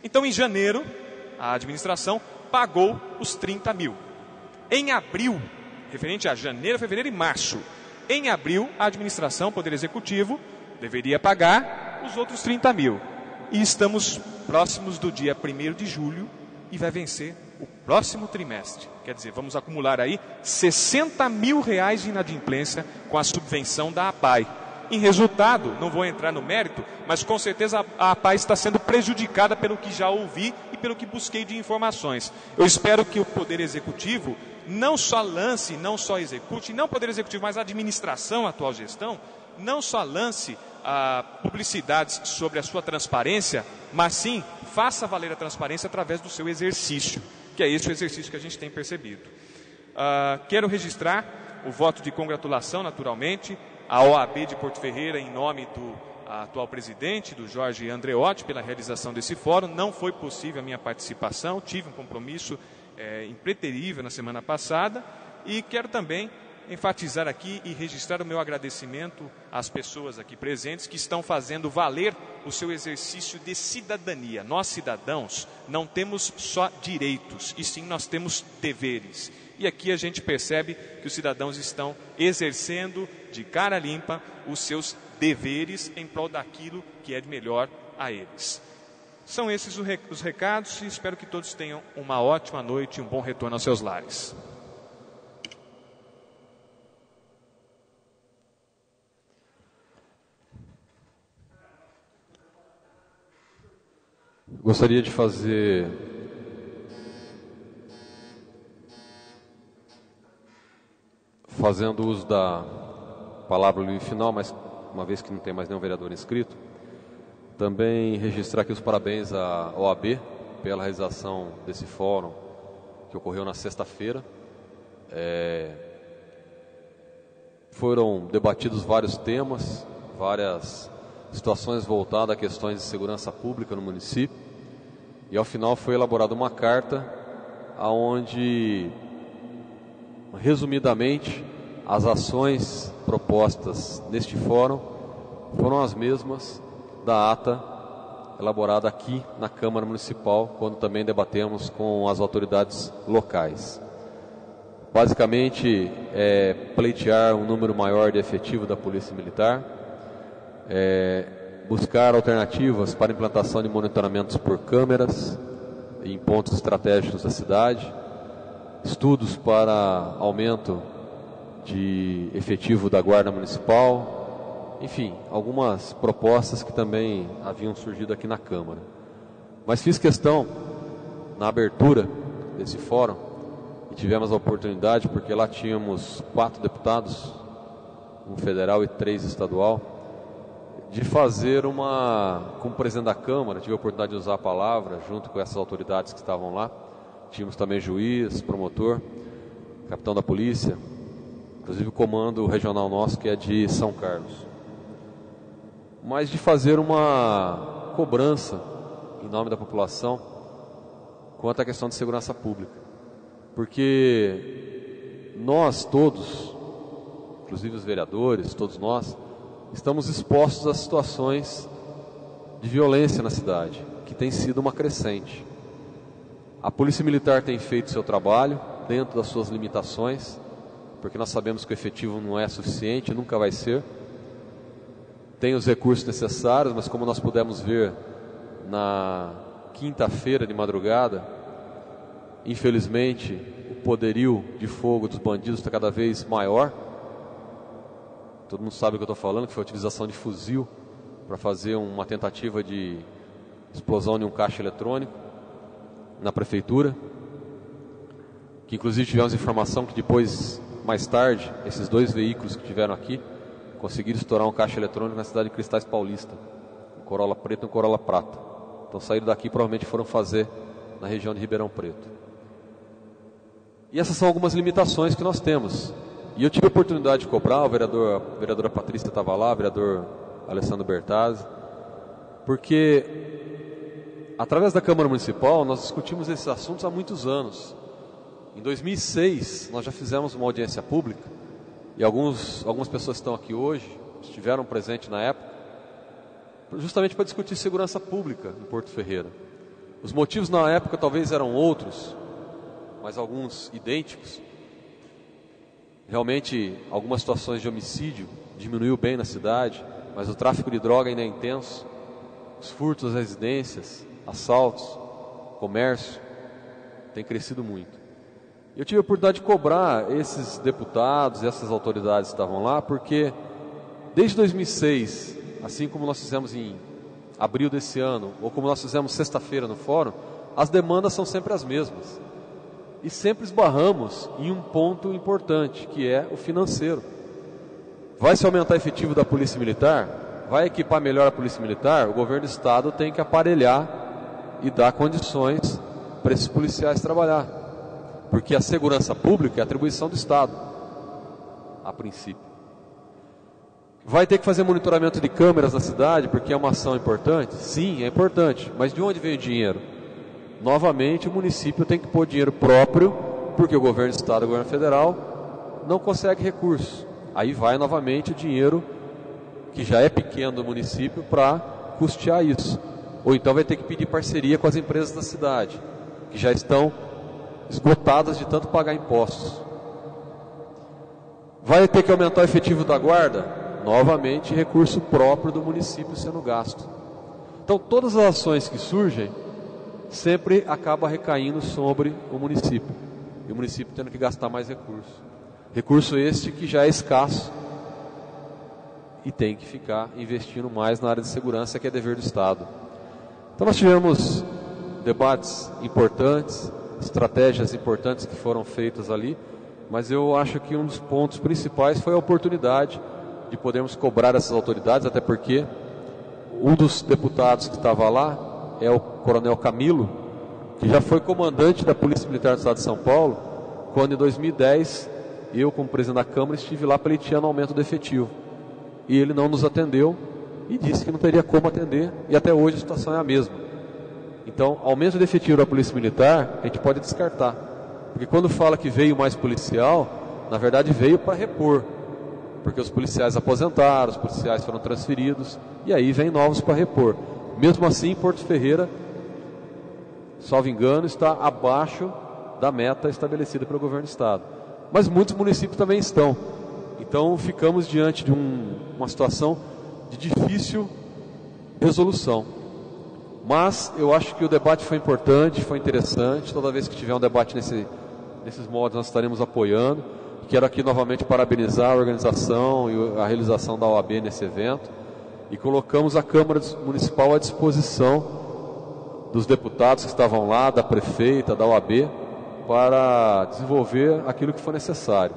Então, em janeiro, a administração pagou os 30 mil. Em abril, referente a janeiro, fevereiro e março, em abril, a administração, o Poder Executivo, deveria pagar os outros 30 mil. E estamos próximos do dia 1º de julho e vai vencer o próximo trimestre. Quer dizer, vamos acumular aí R$60 mil de inadimplência com a subvenção da APAI. Em resultado, não vou entrar no mérito, mas com certeza a APAI está sendo prejudicada pelo que já ouvi e pelo que busquei de informações. Eu espero que o Poder Executivo não só lance, não só execute, não o Poder Executivo, mas a administração, a atual gestão, não só lance publicidades sobre a sua transparência, mas sim faça valer a transparência através do seu exercício, que é esse o exercício que a gente tem percebido. Quero registrar o voto de congratulação, naturalmente, à OAB de Porto Ferreira, em nome do atual presidente, do Jorge Andreotti, pela realização desse fórum. Não foi possível a minha participação, tive um compromisso impreterível na semana passada, e quero também enfatizar aqui e registrar o meu agradecimento às pessoas aqui presentes que estão fazendo valer o seu exercício de cidadania. Nós, cidadãos, não temos só direitos, e sim nós temos deveres. E aqui a gente percebe que os cidadãos estão exercendo de cara limpa os seus deveres em prol daquilo que é de melhor a eles. São esses os recados e espero que todos tenham uma ótima noite e um bom retorno aos seus lares. Gostaria de fazer fazendo uso da palavra livre final, mas uma vez que não tem mais nenhum vereador inscrito, também registrar aqui os parabéns à OAB pela realização desse fórum que ocorreu na sexta-feira. Foram debatidos vários temas, várias situações voltadas a questões de segurança pública no município, e ao final foi elaborada uma carta onde, resumidamente, as ações propostas neste fórum foram as mesmas da ata elaborada aqui na Câmara Municipal, quando também debatemos com as autoridades locais. Basicamente, pleitear um número maior de efetivo da Polícia Militar, buscar alternativas para implantação de monitoramentos por câmeras em pontos estratégicos da cidade, estudos para aumento de efetivo da Guarda Municipal, enfim, algumas propostas que também haviam surgido aqui na Câmara. Mas fiz questão, na abertura desse fórum, e tivemos a oportunidade, porque lá tínhamos 4 deputados, um federal e 3 estadual, de fazer como presidente da Câmara, tive a oportunidade de usar a palavra, junto com essas autoridades que estavam lá. Tínhamos também juiz, promotor, capitão da polícia, inclusive o comando regional nosso, que é de São Carlos. Mas de fazer uma cobrança, em nome da população, quanto à questão de segurança pública. Porque nós todos, inclusive os vereadores, todos nós, estamos expostos a situações de violência na cidade, que tem sido uma crescente. A Polícia Militar tem feito seu trabalho dentro das suas limitações, porque nós sabemos que o efetivo não é suficiente, nunca vai ser. Tem os recursos necessários, mas como nós pudemos ver na quinta-feira de madrugada, infelizmente o poderio de fogo dos bandidos está cada vez maior. Todo mundo sabe o que eu estou falando, que foi a utilização de fuzil para fazer uma tentativa de explosão de um caixa eletrônico na prefeitura, que inclusive tivemos informação que depois, mais tarde, esses 2 veículos que tiveram aqui conseguiram estourar um caixa eletrônico na cidade de Cristais Paulista, um Corolla preto e um Corolla prata. Então saíram daqui, provavelmente foram fazer na região de Ribeirão Preto. E essas são algumas limitações que nós temos. E eu tive a oportunidade de cobrar, a vereadora Patrícia estava lá, o vereador Alessandro Bertazzi, porque através da Câmara Municipal nós discutimos esses assuntos há muitos anos. Em 2006 nós já fizemos uma audiência pública, e algumas pessoas que estão aqui hoje estiveram presentes na época, justamente para discutir segurança pública em Porto Ferreira. Os motivos na época talvez eram outros, mas alguns idênticos. Realmente, algumas situações de homicídio diminuiu bem na cidade, mas o tráfico de droga ainda é intenso. Os furtos às residências, assaltos, comércio, tem crescido muito. Eu tive a oportunidade de cobrar esses deputados e essas autoridades que estavam lá, porque desde 2006, assim como nós fizemos em abril desse ano, ou como nós fizemos sexta-feira no fórum, as demandas são sempre as mesmas. E sempre esbarramos em um ponto importante, que é o financeiro. Vai se aumentar o efetivo da Polícia Militar? Vai equipar melhor a Polícia Militar? O governo do Estado tem que aparelhar e dar condições para esses policiais trabalhar. Porque a segurança pública é atribuição do Estado, a princípio. Vai ter que fazer monitoramento de câmeras na cidade, porque é uma ação importante? Sim, é importante. Mas de onde vem o dinheiro? Novamente, o município tem que pôr dinheiro próprio, porque o governo do Estado e o governo federal não consegue recursos. Aí vai novamente o dinheiro, que já é pequeno do município, para custear isso. Ou então vai ter que pedir parceria com as empresas da cidade, que já estão esgotadas de tanto pagar impostos. Vai ter que aumentar o efetivo da guarda? Novamente, recurso próprio do município sendo gasto. Então, todas as ações que surgem sempre acaba recaindo sobre o município. E o município tendo que gastar mais recursos. Recurso este que já é escasso e tem que ficar investindo mais na área de segurança, que é dever do Estado. Então nós tivemos debates importantes, estratégias importantes que foram feitas ali, mas eu acho que um dos pontos principais foi a oportunidade de podermos cobrar essas autoridades, até porque um dos deputados que estava lá é o Coronel Camilo, que já foi comandante da Polícia Militar do Estado de São Paulo, quando em 2010 eu, como presidente da Câmara, estive lá pleiteando aumento do efetivo. E ele não nos atendeu e disse que não teria como atender, e até hoje a situação é a mesma. Então, aumento de efetivo da Polícia Militar, a gente pode descartar. Porque quando fala que veio mais policial, na verdade veio para repor. Porque os policiais aposentaram, os policiais foram transferidos, e aí vem novos para repor. Mesmo assim, Porto Ferreira, salvo engano, está abaixo da meta estabelecida pelo governo do Estado. Mas muitos municípios também estão. Então ficamos diante de uma situação de difícil resolução. Mas eu acho que o debate foi importante, foi interessante. Toda vez que tiver um debate nesses modos, nós estaremos apoiando. Quero aqui novamente parabenizar a organização e a realização da OAB nesse evento. E colocamos a Câmara Municipal à disposição dos deputados que estavam lá, da prefeita, da OAB, para desenvolver aquilo que for necessário.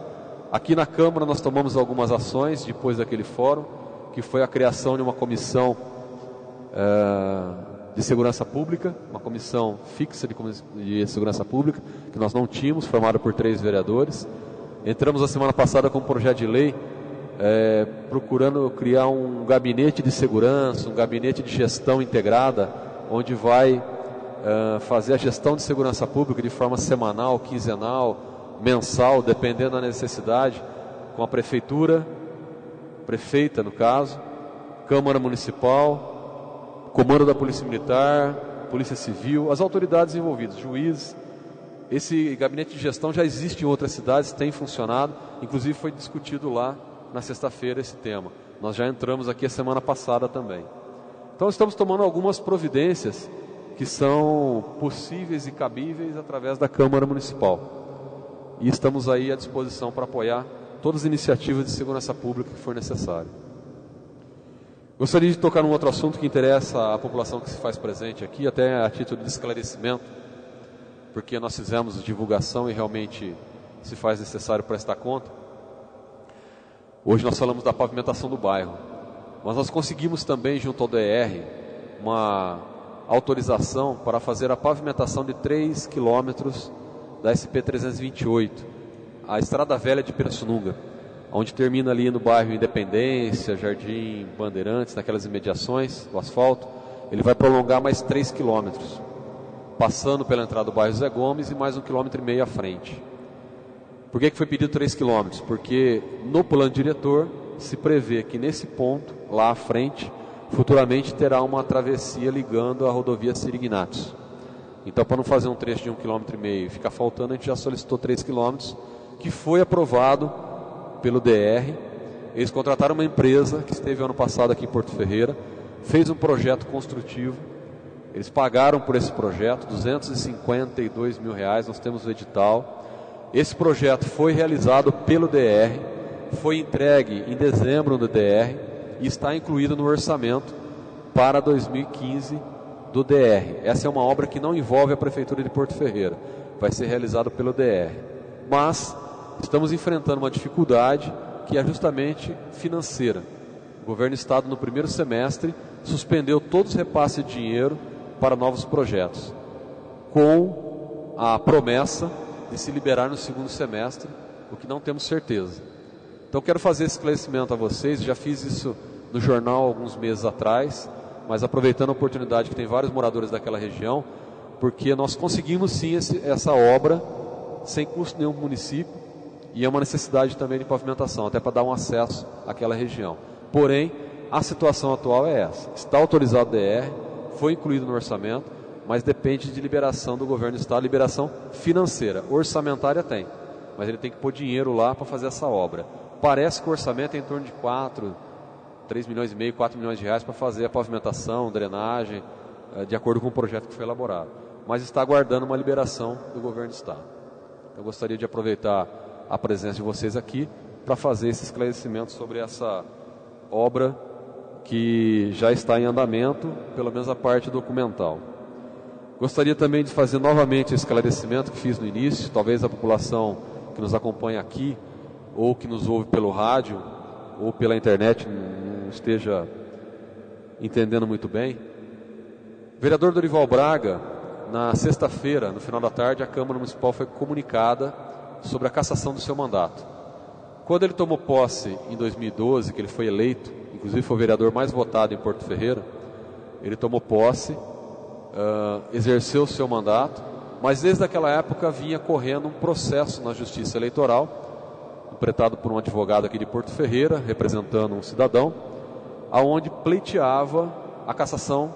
Aqui na Câmara nós tomamos algumas ações depois daquele fórum, que foi a criação de uma comissão de segurança pública, uma comissão fixa de segurança pública, que nós não tínhamos, formada por 3 vereadores. Entramos a semana passada com um projeto de lei procurando criar um gabinete de segurança, um gabinete de gestão integrada, onde vai fazer a gestão de segurança pública de forma semanal, quinzenal, mensal, dependendo da necessidade, com a prefeita no caso, Câmara Municipal, Comando da Polícia Militar, Polícia Civil, as autoridades envolvidas, juízes. Esse gabinete de gestão já existe em outras cidades, tem funcionado, inclusive foi discutido lá na sexta-feira esse tema. Nós já entramos aqui a semana passada também. Então estamos tomando algumas providências que são possíveis e cabíveis através da Câmara Municipal. E estamos aí à disposição para apoiar todas as iniciativas de segurança pública que for necessário. Gostaria de tocar num outro assunto que interessa à população que se faz presente aqui, até a título de esclarecimento, porque nós fizemos divulgação e realmente se faz necessário prestar conta. Hoje nós falamos da pavimentação do bairro, mas nós conseguimos também, junto ao DR, uma autorização para fazer a pavimentação de 3 quilômetros da SP-328, a Estrada Velha de Pirassununga, onde termina ali no bairro Independência, Jardim Bandeirantes, naquelas imediações, o asfalto. Ele vai prolongar mais 3 quilômetros, passando pela entrada do bairro Zé Gomes e mais 1,5 km à frente. Por que foi pedido 3 quilômetros? Porque no plano diretor se prevê que nesse ponto, lá à frente, futuramente terá uma travessia ligando a rodovia Sirignatos. Então, para não fazer um trecho de 1,5 km e ficar faltando, a gente já solicitou 3 quilômetros, que foi aprovado pelo DR. Eles contrataram uma empresa que esteve ano passado aqui em Porto Ferreira, fez um projeto construtivo. Eles pagaram por esse projeto R$252 mil, nós temos o edital. Esse projeto foi realizado pelo DR, foi entregue em dezembro do DR e está incluído no orçamento para 2015 do DR. Essa é uma obra que não envolve a Prefeitura de Porto Ferreira, vai ser realizado pelo DR. Mas estamos enfrentando uma dificuldade que é justamente financeira. O governo do Estado, no primeiro semestre, suspendeu todos os repasses de dinheiro para novos projetos, com a promessa de se liberar no segundo semestre, o que não temos certeza. Então quero fazer esse esclarecimento a vocês, já fiz isso no jornal alguns meses atrás, mas aproveitando a oportunidade que tem vários moradores daquela região, porque nós conseguimos sim essa obra sem custo nenhum para o município, e é uma necessidade também de pavimentação, até para dar um acesso àquela região. Porém, a situação atual é essa: está autorizado o DR, foi incluído no orçamento, mas depende de liberação do governo do estado, liberação financeira. Orçamentária tem, mas ele tem que pôr dinheiro lá para fazer essa obra. Parece que o orçamento é em torno de 3 milhões e meio, 4 milhões de reais para fazer a pavimentação, drenagem, de acordo com o projeto que foi elaborado. Mas está aguardando uma liberação do governo do estado. Eu gostaria de aproveitar a presença de vocês aqui para fazer esse esclarecimento sobre essa obra que já está em andamento, pelo menos a parte documental. Gostaria também de fazer novamente esse esclarecimento que fiz no início, talvez a população que nos acompanha aqui, ou que nos ouve pelo rádio, ou pela internet, não esteja entendendo muito bem. O vereador Dorival Braga, na sexta-feira, no final da tarde, a Câmara Municipal foi comunicada sobre a cassação do seu mandato. Quando ele tomou posse em 2012, que ele foi eleito, inclusive foi o vereador mais votado em Porto Ferreira, ele tomou posse, exerceu o seu mandato, mas desde aquela época vinha correndo um processo na Justiça Eleitoral, interpretado por um advogado aqui de Porto Ferreira, representando um cidadão, aonde pleiteava a cassação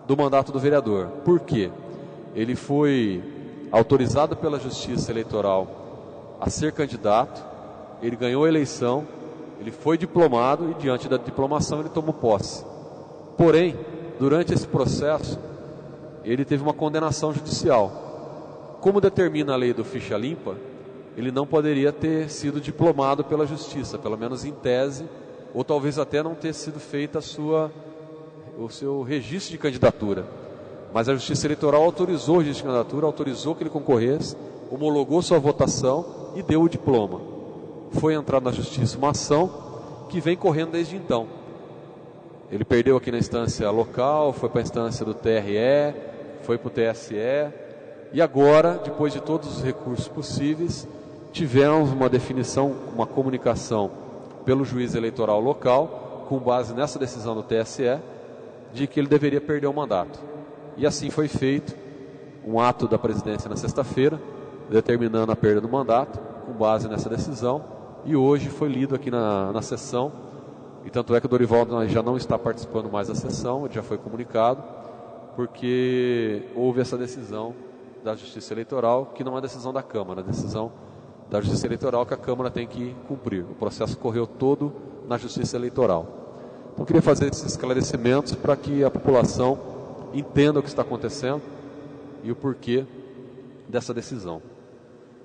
do mandato do vereador. Por quê? Ele foi autorizado pela Justiça Eleitoral a ser candidato, ele ganhou a eleição, ele foi diplomado e diante da diplomação ele tomou posse. Porém, durante esse processo, ele teve uma condenação judicial. Como determina a lei do ficha limpa, ele não poderia ter sido diplomado pela Justiça, pelo menos em tese, ou talvez até não ter sido feita o seu registro de candidatura. Mas a Justiça Eleitoral autorizou o registro de candidatura, autorizou que ele concorresse, homologou sua votação e deu o diploma. Foi entrar na Justiça uma ação que vem correndo desde então. Ele perdeu aqui na instância local, foi para a instância do TRE, foi para o TSE, e agora, depois de todos os recursos possíveis, tivemos uma definição, uma comunicação pelo juiz eleitoral local, com base nessa decisão do TSE, de que ele deveria perder o mandato. E assim foi feito um ato da presidência na sexta-feira, determinando a perda do mandato, com base nessa decisão, e hoje foi lido aqui na sessão, e tanto é que o Dorival já não está participando mais da sessão, ele já foi comunicado, porque houve essa decisão da Justiça Eleitoral, que não é decisão da Câmara, é decisão da Justiça Eleitoral que a Câmara tem que cumprir. O processo correu todo na Justiça Eleitoral. Então eu queria fazer esses esclarecimentos para que a população entenda o que está acontecendo e o porquê dessa decisão.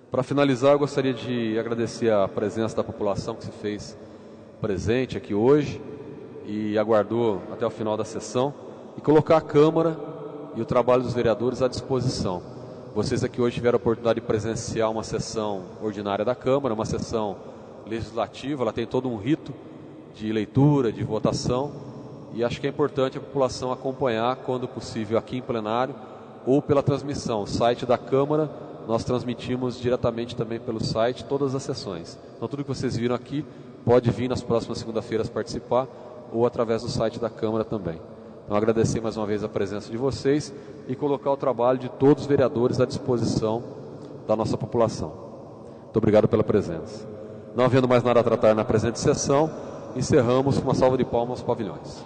Para finalizar, eu gostaria de agradecer a presença da população que se fez presente aqui hoje e aguardou até o final da sessão, e colocar a Câmara e o trabalho dos vereadores à disposição. Vocês aqui hoje tiveram a oportunidade de presenciar uma sessão ordinária da Câmara, uma sessão legislativa, ela tem todo um rito de leitura, de votação, e acho que é importante a população acompanhar, quando possível, aqui em plenário ou pela transmissão. O site da Câmara, nós transmitimos diretamente também pelo site todas as sessões. Então tudo que vocês viram aqui pode vir nas próximas segunda-feiras participar, ou através do site da Câmara também. Então agradecer mais uma vez a presença de vocês e colocar o trabalho de todos os vereadores à disposição da nossa população. Muito obrigado pela presença. Não havendo mais nada a tratar na presente sessão, encerramos com uma salva de palmas aos pavilhões.